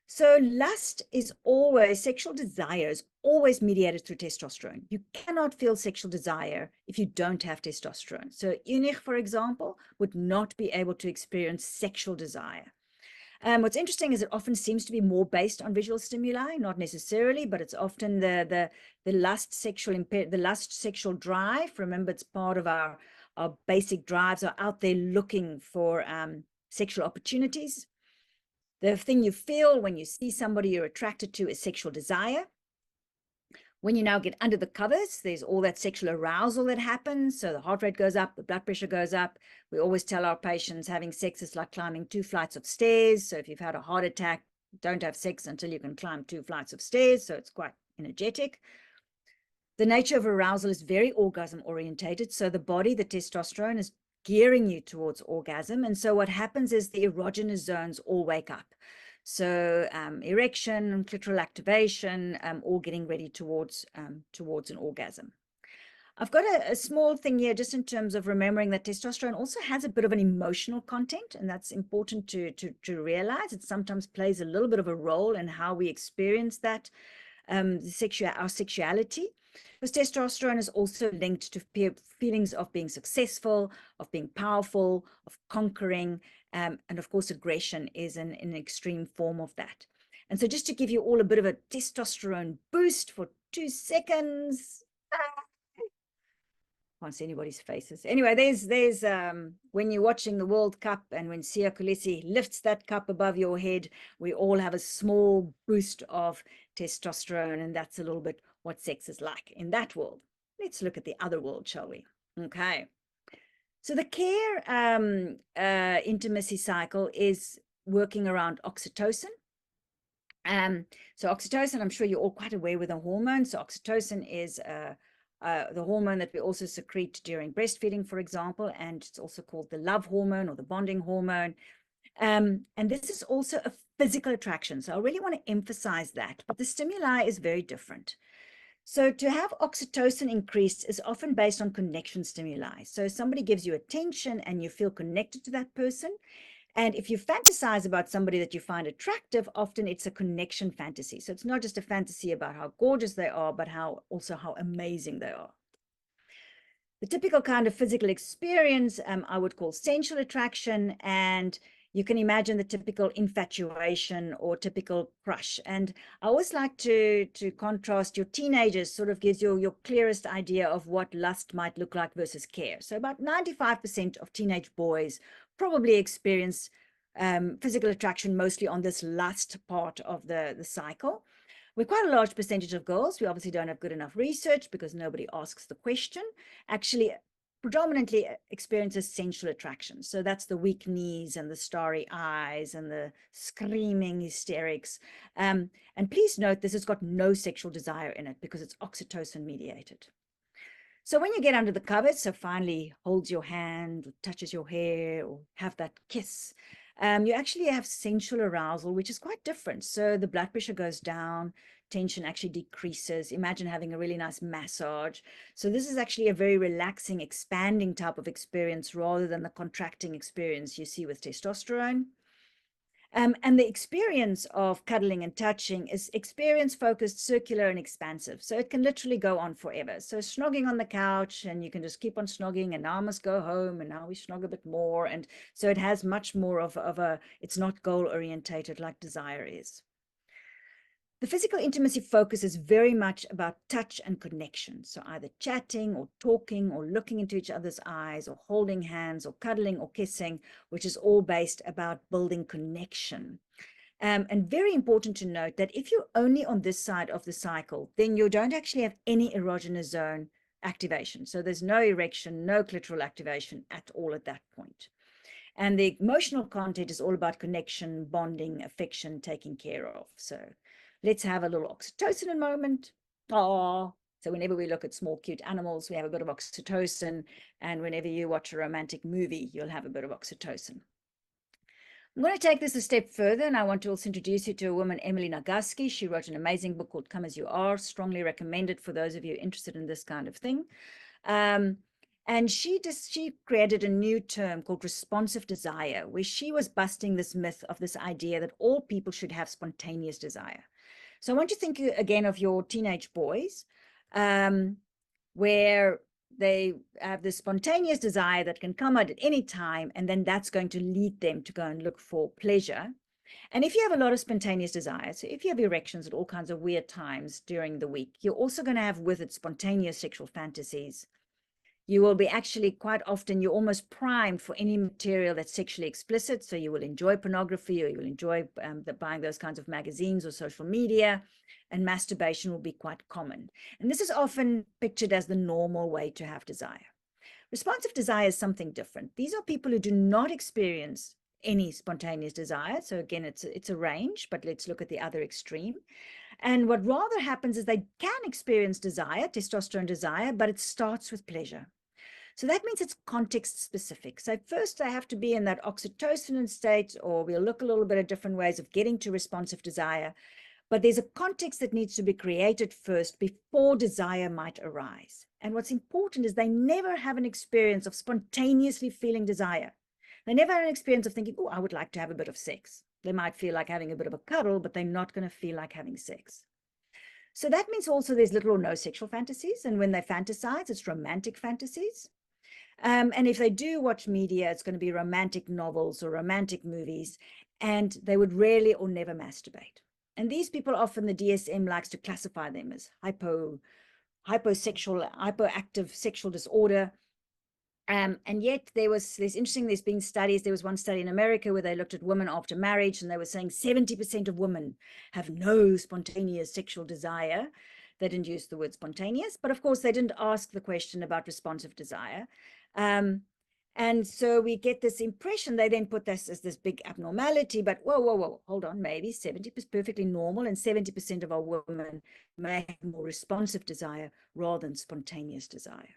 So lust is always, sexual desire is always mediated through testosterone. You cannot feel sexual desire if you don't have testosterone. So Unich, for example, would not be able to experience sexual desire. What's interesting is it often seems to be more based on visual stimuli, not necessarily, but it's often the lust sexual drive. Remember, it's part of our basic drives are out there looking for sexual opportunities. The thing you feel when you see somebody you're attracted to is sexual desire. When you now get under the covers, there's all that sexual arousal that happens. So the heart rate goes up, the blood pressure goes up. We always tell our patients having sex is like climbing 2 flights of stairs. So if you've had a heart attack, don't have sex until you can climb 2 flights of stairs. So it's quite energetic. The nature of arousal is very orgasm orientated. So the body, the testosterone is gearing you towards orgasm. And so what happens is the erogenous zones all wake up. So erection, clitoral activation, all getting ready towards an orgasm. I've got a small thing here just in terms of remembering that testosterone also has a bit of an emotional content, and that's important to realize. It sometimes plays a little bit of a role in how we experience that, our sexuality. Because testosterone is also linked to feelings of being successful, of being powerful, of conquering, and of course, aggression is an extreme form of that. And so just to give you all a bit of a testosterone boost for 2 seconds. Can't see anybody's faces. Anyway, there's when you're watching the World Cup and when Siya Kolisi lifts that cup above your head, we all have a small boost of testosterone, and that's a little bit what sex is like in that world. Let's look at the other world, shall we? Okay. So the care intimacy cycle is working around oxytocin. So oxytocin, I'm sure you're all quite aware with the hormone. So oxytocin is the hormone that we also secrete during breastfeeding, for example, and it's also called the love hormone or the bonding hormone. And this is also a physical attraction. So I really want to emphasize that, but the stimuli is very different. So to have oxytocin increased is often based on connection stimuli. So somebody gives you attention and you feel connected to that person. And if you fantasize about somebody that you find attractive, often it's a connection fantasy. So it's not just a fantasy about how gorgeous they are, but also how amazing they are. The typical kind of physical experience I would call sensual attraction, and you can imagine the typical infatuation or typical crush. And I always like to contrast your teenagers, sort of gives you your clearest idea of what lust might look like versus care. So about 95% of teenage boys probably experience physical attraction mostly on this lust part of the cycle. We're quite a large percentage of girls. We obviously don't have good enough research because nobody asks the question. Actually, predominantly experiences sensual attraction. So that's the weak knees and the starry eyes and the screaming hysterics. And please note, this has got no sexual desire in it because it's oxytocin mediated. So when you get under the covers, so finally holds your hand, or touches your hair, or have that kiss, you actually have sensual arousal, which is quite different. So the blood pressure goes down, tension actually decreases. Imagine having a really nice massage. So this is actually a very relaxing, expanding type of experience rather than the contracting experience you see with testosterone. And the experience of cuddling and touching is experience focused, circular, and expansive. So it can literally go on forever. So snogging on the couch, and you can just keep on snogging, and now I must go home, and now we snog a bit more. And so it has much more of a, it's not goal orientated like desire is. The physical intimacy focus is very much about touch and connection. So either chatting or talking or looking into each other's eyes or holding hands or cuddling or kissing, which is all based about building connection. And very important to note that if you're only on this side of the cycle, then you don't actually have any erogenous zone activation. So there's no erection, no clitoral activation at all at that point. And the emotional content is all about connection, bonding, affection, taking care of. So let's have a little oxytocin moment. Oh, so whenever we look at small, cute animals, we have a bit of oxytocin. And whenever you watch a romantic movie, you'll have a bit of oxytocin. I'm going to take this a step further, and I want to also introduce you to a woman, Emily Nagoski. She wrote an amazing book called Come As You Are, strongly recommended for those of you interested in this kind of thing. And she created a new term called responsive desire, where she was busting this myth of this idea that all people should have spontaneous desire. So I want you to think again of your teenage boys, where they have this spontaneous desire that can come out at any time, and then that's going to lead them to go and look for pleasure. And if you have a lot of spontaneous desire, so if you have erections at all kinds of weird times during the week, you're also going to have with it spontaneous sexual fantasies. You will be actually quite often, you're almost primed for any material that's sexually explicit. So you will enjoy pornography, or you will enjoy buying those kinds of magazines or social media, and masturbation will be quite common. And this is often pictured as the normal way to have desire. Responsive desire is something different. These are people who do not experience any spontaneous desire. So again, it's a range, but let's look at the other extreme. And what rather happens is they can experience desire, testosterone desire, but it starts with pleasure. So that means it's context specific. So first they have to be in that oxytocin state, or we'll look a little bit at different ways of getting to responsive desire. But there's a context that needs to be created first before desire might arise. And what's important is they never have an experience of spontaneously feeling desire. They never have an experience of thinking, oh, I would like to have a bit of sex. They might feel like having a bit of a cuddle, but they're not going to feel like having sex. So that means also there's little or no sexual fantasies. And when they fantasize, it's romantic fantasies. And if they do watch media, it's going to be romantic novels or romantic movies, and they would rarely or never masturbate. And these people, often the DSM likes to classify them as hypoactive sexual disorder. And yet there's been studies. There was one study in America where they looked at women after marriage, and they were saying 70% of women have no spontaneous sexual desire. They didn't use the word spontaneous, but of course they didn't ask the question about responsive desire. And so we get this impression, they then put this as this big abnormality, but whoa, hold on, maybe 70% is perfectly normal, and 70% of our women may have more responsive desire rather than spontaneous desire.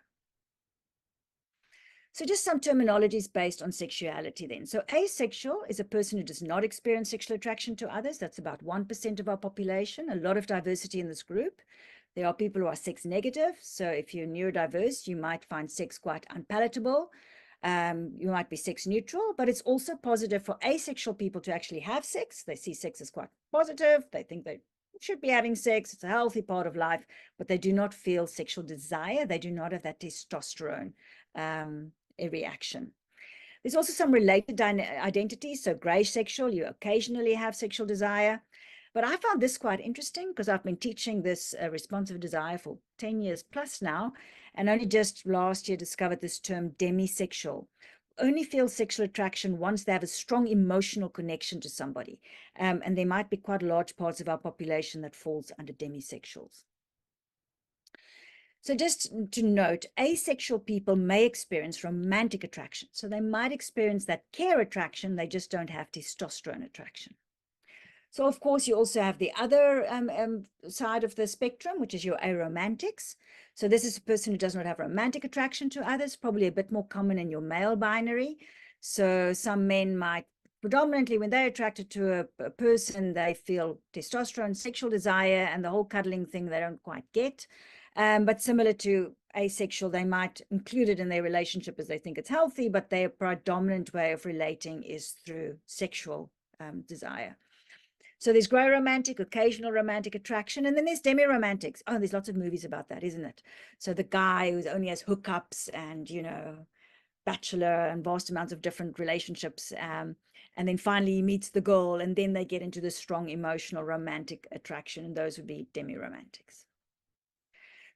So just some terminologies based on sexuality then. So asexual is a person who does not experience sexual attraction to others. That's about 1% of our population, a lot of diversity in this group. There are people who are sex negative. So if you're neurodiverse, you might find sex quite unpalatable. You might be sex neutral, but it's also positive for asexual people to actually have sex. They see sex as quite positive. They think they should be having sex. It's a healthy part of life, but they do not feel sexual desire. They do not have that testosterone a reaction. There's also some related identities. So gray sexual, you occasionally have sexual desire. But I found this quite interesting because I've been teaching this responsive desire for 10 years plus now, and only just last year discovered this term demisexual. Only feel sexual attraction once they have a strong emotional connection to somebody. And there might be quite large parts of our population that falls under demisexuals. So just to note, asexual people may experience romantic attraction. So they might experience that care attraction, they just don't have testosterone attraction. So of course, you also have the other side of the spectrum, which is your aromantics. So this is a person who does not have romantic attraction to others, probably a bit more common in your male binary. So some men might predominantly, when they're attracted to a person, they feel testosterone, sexual desire, and the whole cuddling thing they don't quite get. But similar to asexual, they might include it in their relationship as they think it's healthy, but their predominant way of relating is through sexual desire. So there's gray romantic, occasional romantic attraction, and then there's demi-romantics. Oh, there's lots of movies about that, isn't it? So the guy who only has hookups and, you know, bachelor and vast amounts of different relationships. And then finally he meets the girl, and then they get into this strong emotional romantic attraction, and those would be demi-romantics.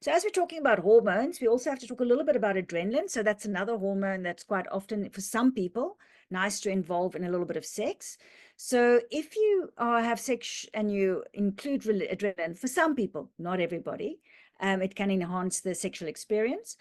So as we're talking about hormones, we also have to talk a little bit about adrenaline. So that's another hormone that's quite often, for some people, nice to involve in a little bit of sex. So if you have sex and you include adrenaline, for some people, not everybody, it can enhance the sexual experience.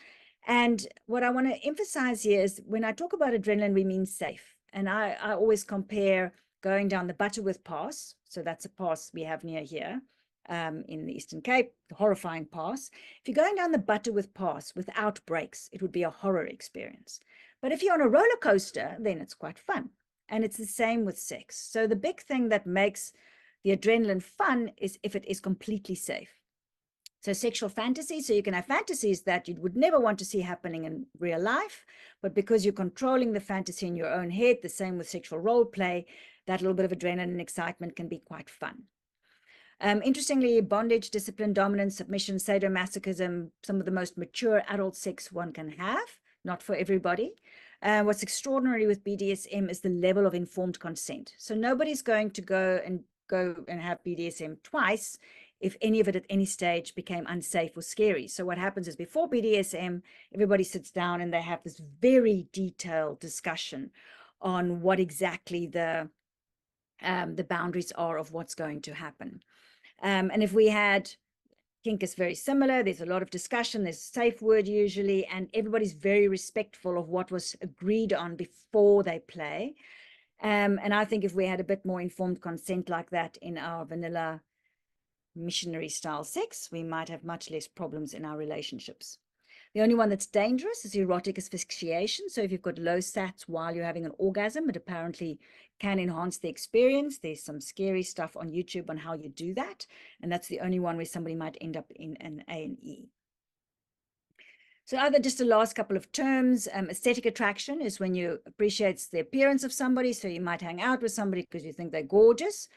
And what I want to emphasize here is when I talk about adrenaline, we mean safe. And I always compare going down the Butterworth Pass. So that's a pass we have near here. In the Eastern Cape, the horrifying pass. If you're going down the Butterworth Pass without brakes, it would be a horror experience. But if you're on a roller coaster, then it's quite fun. And it's the same with sex. So the big thing that makes the adrenaline fun is if it is completely safe. So sexual fantasies, so you can have fantasies that you would never want to see happening in real life, but because you're controlling the fantasy in your own head, the same with sexual role play, that little bit of adrenaline and excitement can be quite fun. Interestingly, bondage, discipline, dominance, submission, sadomasochism, some of the most mature adult sex one can have, not for everybody. What's extraordinary with BDSM is the level of informed consent. So nobody's going to go and have BDSM twice if any of it at any stage became unsafe or scary. So what happens is before BDSM, everybody sits down and they have this very detailed discussion on what exactly the boundaries are of what's going to happen. And if we had, kink is very similar. There's a lot of discussion. There's a safe word usually, and everybody's very respectful of what was agreed on before they play. And I think if we had a bit more informed consent like that in our vanilla missionary style sex, we might have much less problems in our relationships. The only one that's dangerous is erotic asphyxiation. So if you've got low sats while you're having an orgasm, it apparently can enhance the experience. There's some scary stuff on YouTube on how you do that. And that's the only one where somebody might end up in an A&E. So just the last couple of terms, aesthetic attraction is when you appreciate the appearance of somebody. So you might hang out with somebody because you think they're gorgeous.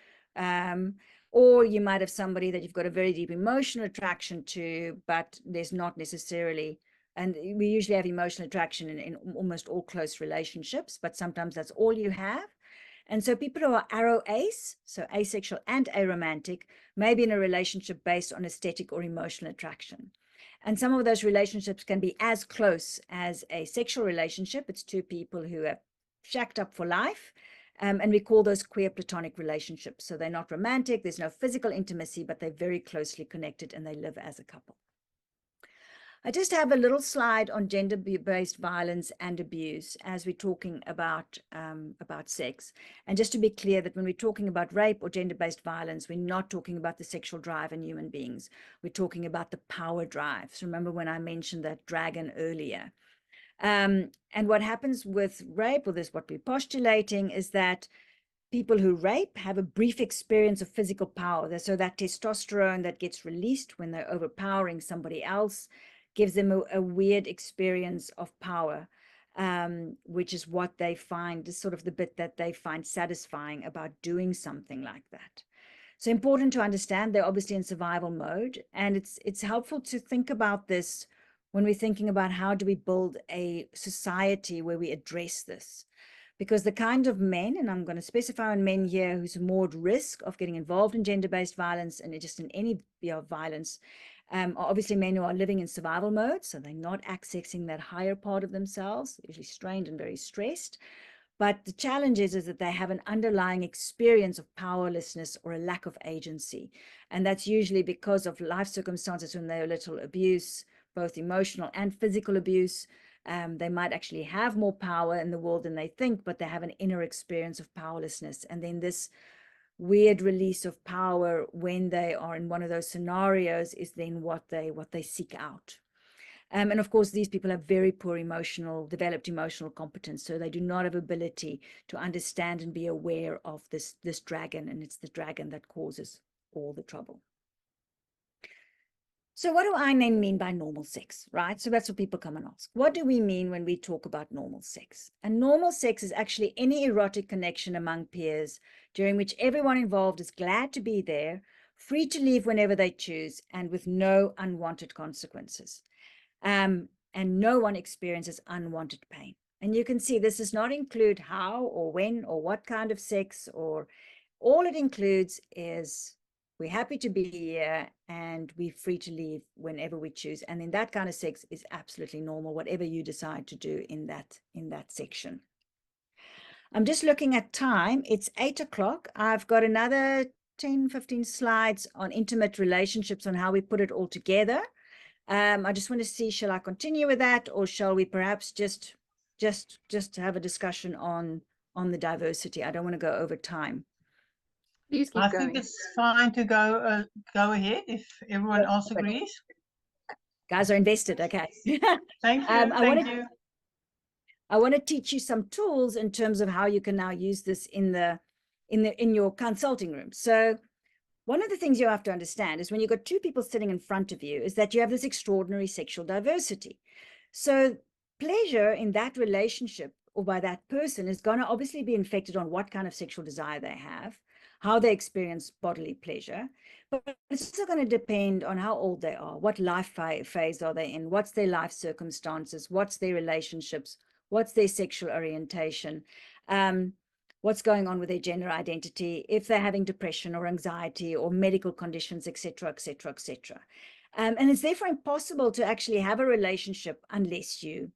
Or you might have somebody that you've got a very deep emotional attraction to, but there's not necessarily, and we usually have emotional attraction in almost all close relationships, but sometimes that's all you have. And so people who are aro-ace, so asexual and aromantic, may be in a relationship based on aesthetic or emotional attraction. And some of those relationships can be as close as a sexual relationship. It's two people who have shacked up for life. And we call those queer platonic relationships. So they're not romantic, there's no physical intimacy, but they're very closely connected and they live as a couple. I just have a little slide on gender-based violence and abuse as we're talking about sex. And just to be clear that when we're talking about rape or gender-based violence, we're not talking about the sexual drive in human beings. We're talking about the power drives. Remember when I mentioned that dragon earlier? And what happens with rape, or this what we're postulating, is that people who rape have a brief experience of physical power. So that testosterone that gets released when they're overpowering somebody else gives them a weird experience of power, which is what they find is sort of the bit that they find satisfying about doing something like that. So important to understand they're obviously in survival mode, and it's helpful to think about this when we're thinking about how do we build a society where we address this. Because the kind of men, and I'm going to specify on men here who's more at risk of getting involved in gender-based violence and just in any violence, are obviously men who are living in survival mode, so they're not accessing that higher part of themselves, usually strained and very stressed. But the challenge is that they have an underlying experience of powerlessness or a lack of agency. And that's usually because of life circumstances when they're little abuse, both emotional and physical abuse. They might actually have more power in the world than they think, but they have an inner experience of powerlessness. And then this weird release of power when they are in one of those scenarios is then what they seek out. And of course, these people have very poor developed emotional competence, so they do not have ability to understand and be aware of this dragon, and it's the dragon that causes all the trouble. So what do I mean by normal sex, right? So that's what people come and ask. What do we mean when we talk about normal sex? And normal sex is actually any erotic connection among peers during which everyone involved is glad to be there, free to leave whenever they choose, and with no unwanted consequences. And no one experiences unwanted pain. And you can see this does not include how or when or what kind of sex, or all it includes is we're happy to be here and we're free to leave whenever we choose. And then that kind of sex is absolutely normal, whatever you decide to do in that section. I'm just looking at time. It's 8 o'clock. I've got another 10, 15 slides on intimate relationships on how we put it all together. I just want to see, shall I continue with that, or shall we perhaps just have a discussion on the diversity? I don't want to go over time. Please keep going. I think it's fine to go ahead if everyone else agrees. Guys are invested, okay. Thank you. I want to teach you some tools in terms of how you can now use this in your consulting room. So one of the things you have to understand is when you've got two people sitting in front of you is that you have this extraordinary sexual diversity. So pleasure in that relationship or by that person is going to obviously be infected on what kind of sexual desire they have, how they experience bodily pleasure, but it's also going to depend on how old they are, what life phase are they in, what's their life circumstances, what's their relationships, what's their sexual orientation, what's going on with their gender identity, if they're having depression or anxiety or medical conditions, et cetera, et cetera, et cetera. And it's therefore impossible to actually have a relationship unless you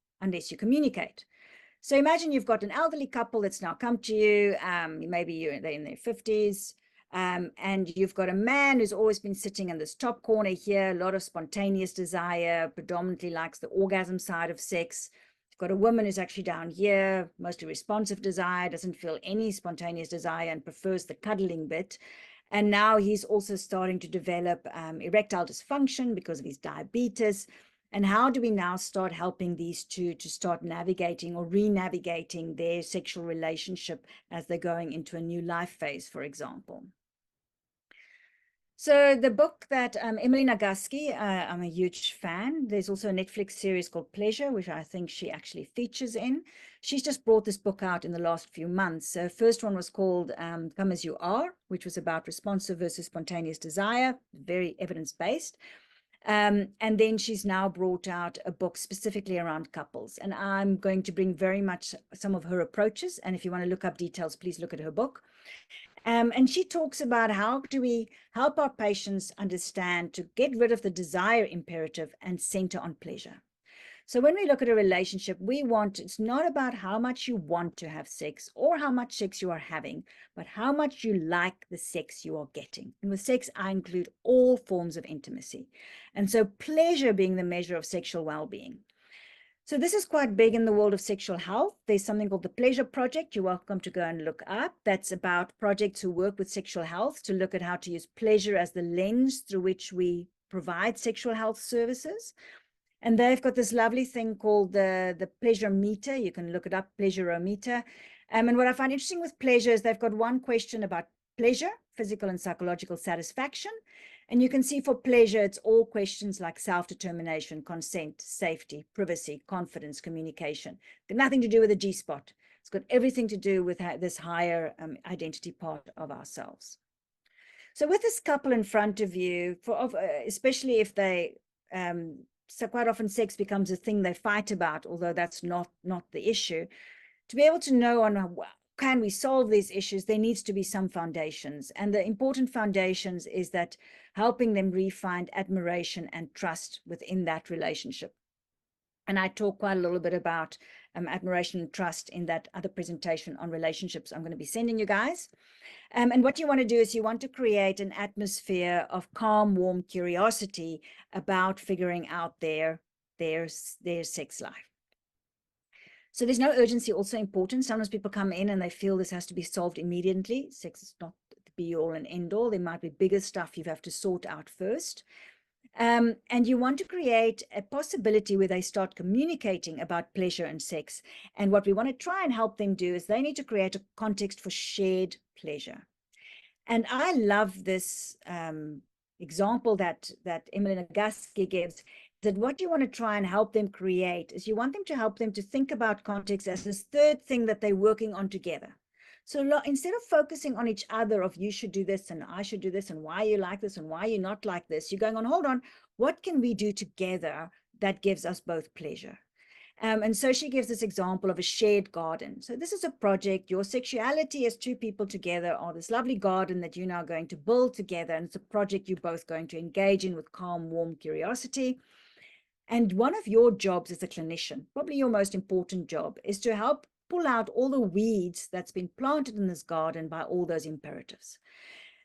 communicate. So imagine you've got an elderly couple that's now come to you, maybe they're in their 50s, and you've got a man who's always been sitting in this top corner here, a lot of spontaneous desire, predominantly likes the orgasm side of sex. You've got a woman who's actually down here, mostly responsive desire, doesn't feel any spontaneous desire and prefers the cuddling bit. And now he's also starting to develop erectile dysfunction because of his diabetes. And how do we now start helping these two to start navigating or re-navigating their sexual relationship as they're going into a new life phase, for example? So the book that Emily Nagoski, I'm a huge fan. There's also a Netflix series called Pleasure, which I think she actually features in. She's just brought this book out in the last few months. So first one was called Come As You Are, which was about responsive versus spontaneous desire, very evidence-based. And then she's now brought out a book specifically around couples. And I'm going to bring very much some of her approaches. And if you want to look up details, please look at her book. And she talks about how do we help our patients understand to get rid of the desire imperative and center on pleasure. So when we look at a relationship, it's not about how much you want to have sex or how much sex you are having, but how much you like the sex you are getting. And with sex, I include all forms of intimacy. And so pleasure being the measure of sexual well-being. So this is quite big in the world of sexual health. There's something called the Pleasure Project. You're welcome to go and look up. That's about projects who work with sexual health to look at how to use pleasure as the lens through which we provide sexual health services. And they've got this lovely thing called the pleasure meter. You can look it up, pleasureometer. And what I find interesting with pleasure is they've got one question about pleasure, physical and psychological satisfaction. And you can see for pleasure, it's all questions like self-determination, consent, safety, privacy, confidence, communication. It's got nothing to do with the G-spot. It's got everything to do with this higher identity part of ourselves. So with this couple in front of you, especially if they, so quite often sex becomes a thing they fight about, although that's not the issue. To be able to know on can we solve these issues, there needs to be some foundations. And the important foundations is that helping them re-find admiration and trust within that relationship. And I talk quite a little bit about admiration and trust in that other presentation on relationships I'm going to be sending you guys. And what you want to do is you want to create an atmosphere of calm, warm curiosity about figuring out their sex life. So there's no urgency, also important. Sometimes people come in and they feel this has to be solved immediately. Sex is not the be all and end all. There might be bigger stuff you have to sort out first. And you want to create a possibility where they start communicating about pleasure and sex. And what we want to try and help them do is they need to create a context for shared pleasure. And I love this example that Emily Nagoski gives, that what you want to try and help them create is you want them to help them to think about context as this third thing that they're working on together. So instead of focusing on each other of you should do this and I should do this and why you like this and why you're not like this, you're going on, hold on, what can we do together that gives us both pleasure? And so she gives this example of a shared garden. So this is a project, your sexuality as two people together are this lovely garden that you're now going to build together. And it's a project you're both going to engage in with calm, warm curiosity. And one of your jobs as a clinician, probably your most important job, is to help pull out all the weeds that's been planted in this garden by all those imperatives.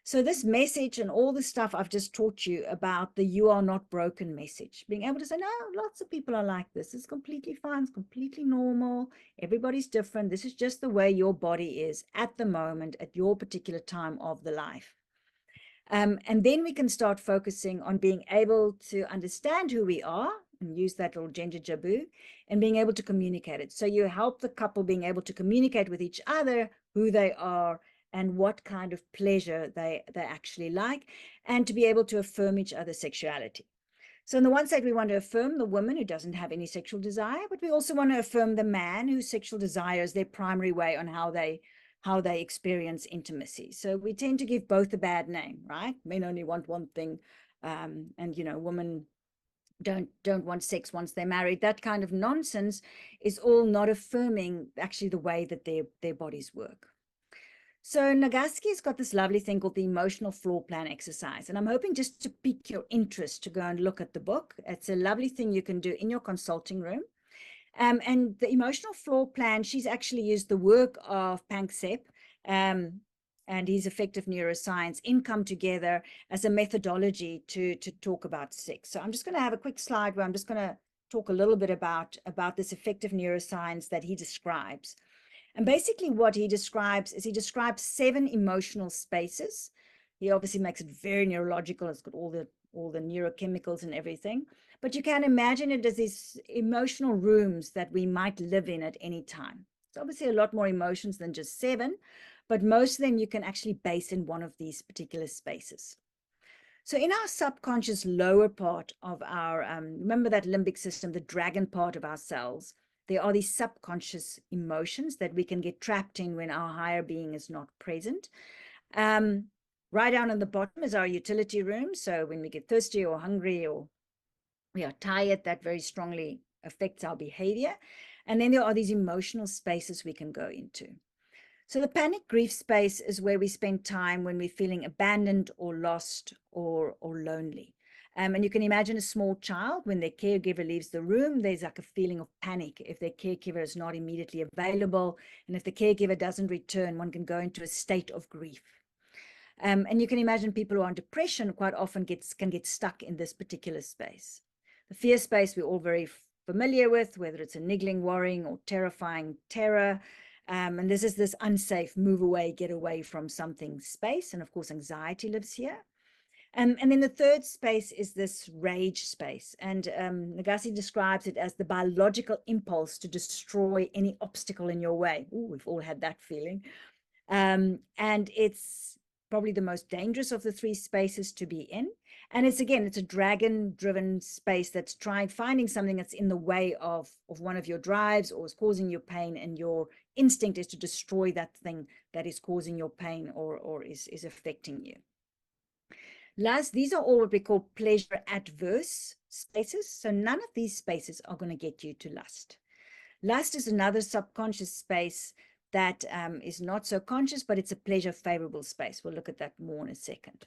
So this message and all the stuff I've just taught you about the you are not broken message, being able to say, no, lots of people are like this. It's completely fine. It's completely normal. Everybody's different. This is just the way your body is at the moment, at your particular time of the life. And then we can start focusing on being able to understand who we are and use that little gender taboo and being able to communicate it. So you help the couple being able to communicate with each other who they are and what kind of pleasure they actually like, and to be able to affirm each other's sexuality. So on the one side, we want to affirm the woman who doesn't have any sexual desire, but we also want to affirm the man whose sexual desire is their primary way on how they experience intimacy. So we tend to give both a bad name, right? Men only want one thing, and women don't want sex once they're married. That kind of nonsense is all not affirming actually the way that their bodies work. So Nagoski's got this lovely thing called the emotional floor plan exercise. And I'm hoping just to pique your interest to go and look at the book. It's a lovely thing you can do in your consulting room. And the emotional floor plan, she's actually used the work of PATHSA and his effective neuroscience in Come Together as a methodology to talk about sex. So I'm just going to have a quick slide where I'm just going to talk a little bit about this effective neuroscience that he describes. And basically what he describes is he describes 7 emotional spaces. He obviously makes it very neurological. It's got all the neurochemicals and everything. But you can imagine it as these emotional rooms that we might live in at any time. It's obviously a lot more emotions than just 7, but most of them you can actually base in one of these particular spaces. So in our subconscious lower part of our, remember that limbic system, the dragon part of our cells, there are these subconscious emotions that we can get trapped in when our higher being is not present. Right down on the bottom is our utility room. So when we get thirsty or hungry or we are tired, that very strongly affects our behavior. And then there are these emotional spaces we can go into. So the panic grief space is where we spend time when we're feeling abandoned or lost or lonely. And you can imagine a small child, when their caregiver leaves the room, there's like a feeling of panic if their caregiver is not immediately available. And if the caregiver doesn't return, one can go into a state of grief. And you can imagine people who are on depression quite often can get stuck in this particular space. The fear space we're all very familiar with, whether it's a niggling, worrying, or terrifying terror. And this is this unsafe, move away, get away from something space. And of course, anxiety lives here. And then the third space is this rage space. And Nagasi describes it as the biological impulse to destroy any obstacle in your way. Ooh, we've all had that feeling. And it's probably the most dangerous of the three spaces to be in. And it's a dragon-driven space that's finding something that's in the way of one of your drives or is causing you pain, and your instinct is to destroy that thing that is causing your pain or is affecting you. Last, these are all what we call pleasure adverse spaces. So none of these spaces are going to get you to lust. Lust is another subconscious space that is not so conscious, but it's a pleasure favorable space. We'll look at that more in a second.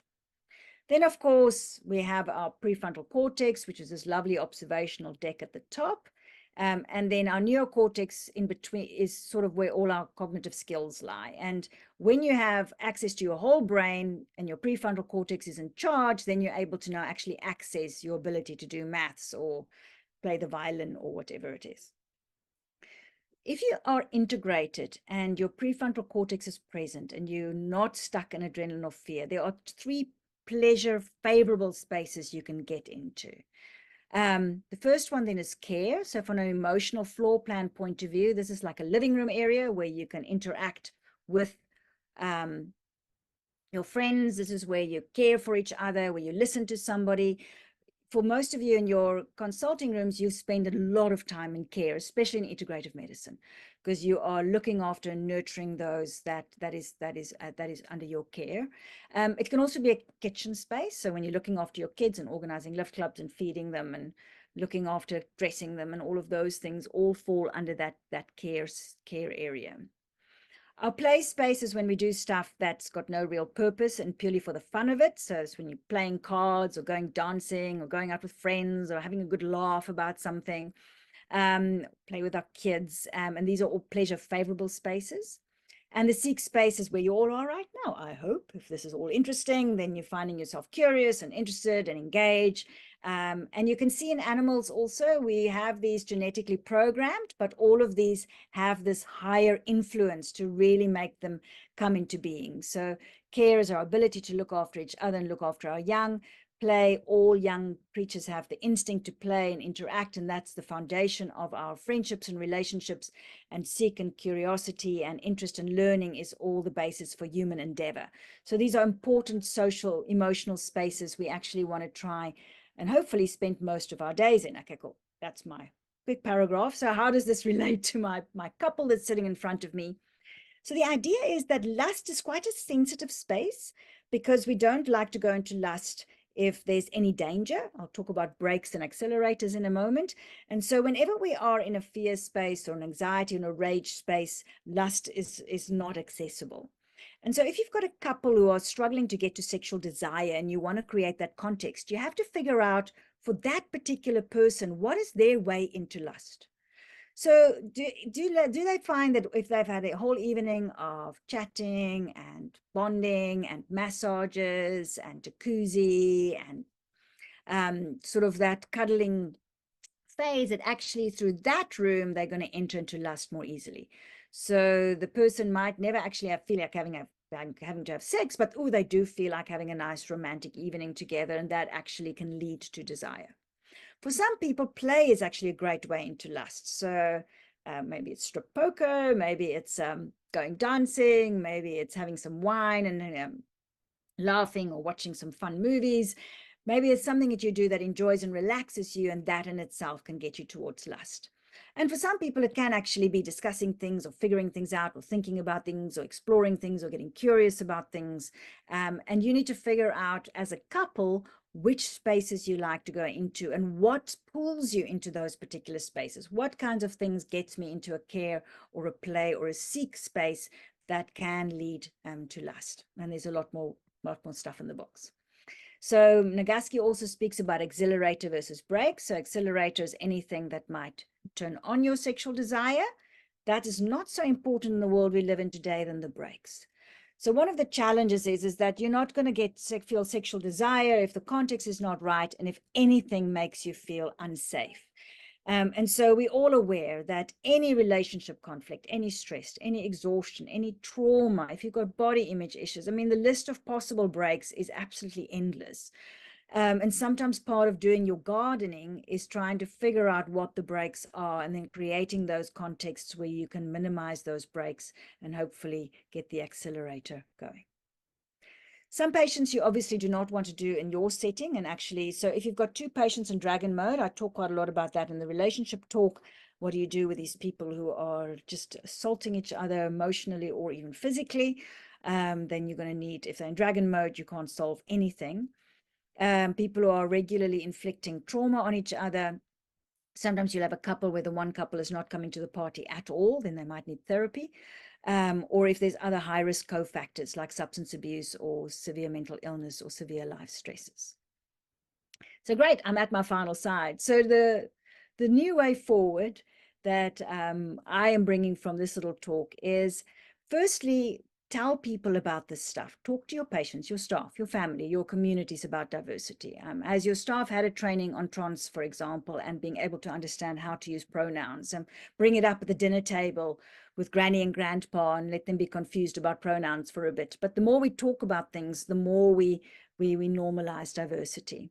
Then, of course, we have our prefrontal cortex, which is this lovely observational deck at the top. And then our neocortex in between is sort of where all our cognitive skills lie. And when you have access to your whole brain and your prefrontal cortex is in charge, then you're able to now actually access your ability to do maths or play the violin or whatever it is. If you are integrated and your prefrontal cortex is present and you're not stuck in adrenaline or fear, there are three pleasure favorable spaces you can get into. The first one then is care. So from an emotional floor plan point of view, this is like a living room area where you can interact with your friends. This is where you care for each other, where you listen to somebody. For most of you in your consulting rooms, you spend a lot of time in care, especially in integrative medicine, because you are looking after and nurturing those that is under your care. It can also be a kitchen space. So when you're looking after your kids and organizing lift clubs and feeding them and looking after dressing them and all of those things all fall under that care area. Our play space is when we do stuff that's got no real purpose and purely for the fun of it. So it's when you're playing cards or going dancing or going out with friends or having a good laugh about something, play with our kids. And these are all pleasure favorable spaces. And the seek space is where you all are right now, I hope. If this is all interesting, then you're finding yourself curious and interested and engaged. And you can see in animals also, we have these genetically programmed, but all of these have this higher influence to really make them come into being. So care is our ability to look after each other and look after our young. Play, all young creatures have the instinct to play and interact, and that's the foundation of our friendships and relationships. And seek and curiosity and interest and learning is all the basis for human endeavor. So these are important social, emotional spaces we actually want to try and hopefully spend most of our days in. Okay, cool. That's my quick paragraph. So how does this relate to my couple that's sitting in front of me? So the idea is that lust is quite a sensitive space because we don't like to go into lust if there's any danger. I'll talk about brakes and accelerators in a moment. And so whenever we are in a fear space or an anxiety or a rage space, lust is not accessible. And so if you've got a couple who are struggling to get to sexual desire and you want to create that context, you have to figure out for that particular person, what is their way into lust? So do they find that if they've had a whole evening of chatting and bonding and massages and jacuzzi and sort of that cuddling phase, that actually through that room, they're going to enter into lust more easily. So the person might never actually feel like having to have sex, but oh, they do feel like having a nice romantic evening together, and that actually can lead to desire. For some people, play is actually a great way into lust. So maybe it's strip poker, maybe it's going dancing, maybe it's having some wine and laughing or watching some fun movies. Maybe it's something that you do that enjoys and relaxes you, and that in itself can get you towards lust. And for some people, it can actually be discussing things or figuring things out or thinking about things or exploring things or getting curious about things. And you need to figure out as a couple which spaces you like to go into and what pulls you into those particular spaces. What kinds of things gets me into a care or a play or a seek space that can lead to lust. And there's a lot more stuff in the box. So Nagasky also speaks about exhilarator versus brake. So exhilarator is anything that might turn on your sexual desire. That is not so important in the world we live in today than the brakes. So one of the challenges is that you're not going to feel sexual desire if the context is not right and if anything makes you feel unsafe. And so we're all aware that any relationship conflict, any stress, any exhaustion, any trauma, if you've got body image issues, I mean, the list of possible breaks is absolutely endless. And sometimes part of doing your gardening is trying to figure out what the breaks are and then creating those contexts where you can minimize those breaks and hopefully get the accelerator going. Some patients you obviously do not want to do in your setting. And actually, so if you've got two patients in dragon mode, I talk quite a lot about that in the relationship talk. What do you do with these people who are just assaulting each other emotionally or even physically? Then you're going to need, if they're in dragon mode, you can't solve anything. People who are regularly inflicting trauma on each other. Sometimes you'll have a couple where the one couple is not coming to the party at all, then they might need therapy. Or if there's other high-risk cofactors like substance abuse or severe mental illness or severe life stresses. So great, I'm at my final slide. So the new way forward that I am bringing from this little talk is, firstly, tell people about this stuff. Talk to your patients, your staff, your family, your communities about diversity. Has your staff had a training on trans, for example, and being able to understand how to use pronouns? Bring it up at the dinner table with granny and grandpa and let them be confused about pronouns for a bit. But the more we talk about things, the more we normalize diversity.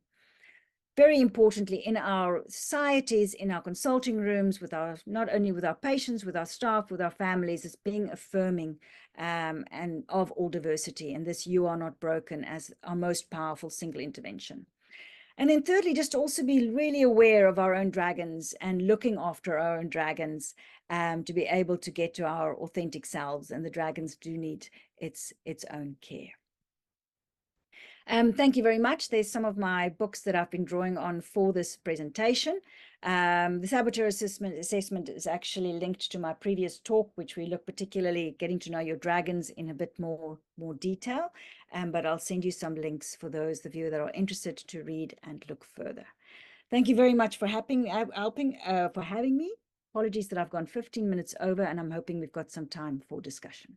Very importantly, in our societies, in our consulting rooms, with our, not only with our patients, with our staff, with our families, it's being affirming and of all diversity, and this "you are not broken" as our most powerful single intervention. And then thirdly, just also be really aware of our own dragons and looking after our own dragons to be able to get to our authentic selves, and the dragons do need its own care. Thank you very much. There's some of my books that I've been drawing on for this presentation. The saboteur assessment is actually linked to my previous talk, which we look particularly getting to know your dragons in a bit more detail. But I'll send you some links for those of you that are interested to read and look further. Thank you very much for having me. Apologies that I've gone 15 minutes over, and I'm hoping we've got some time for discussion.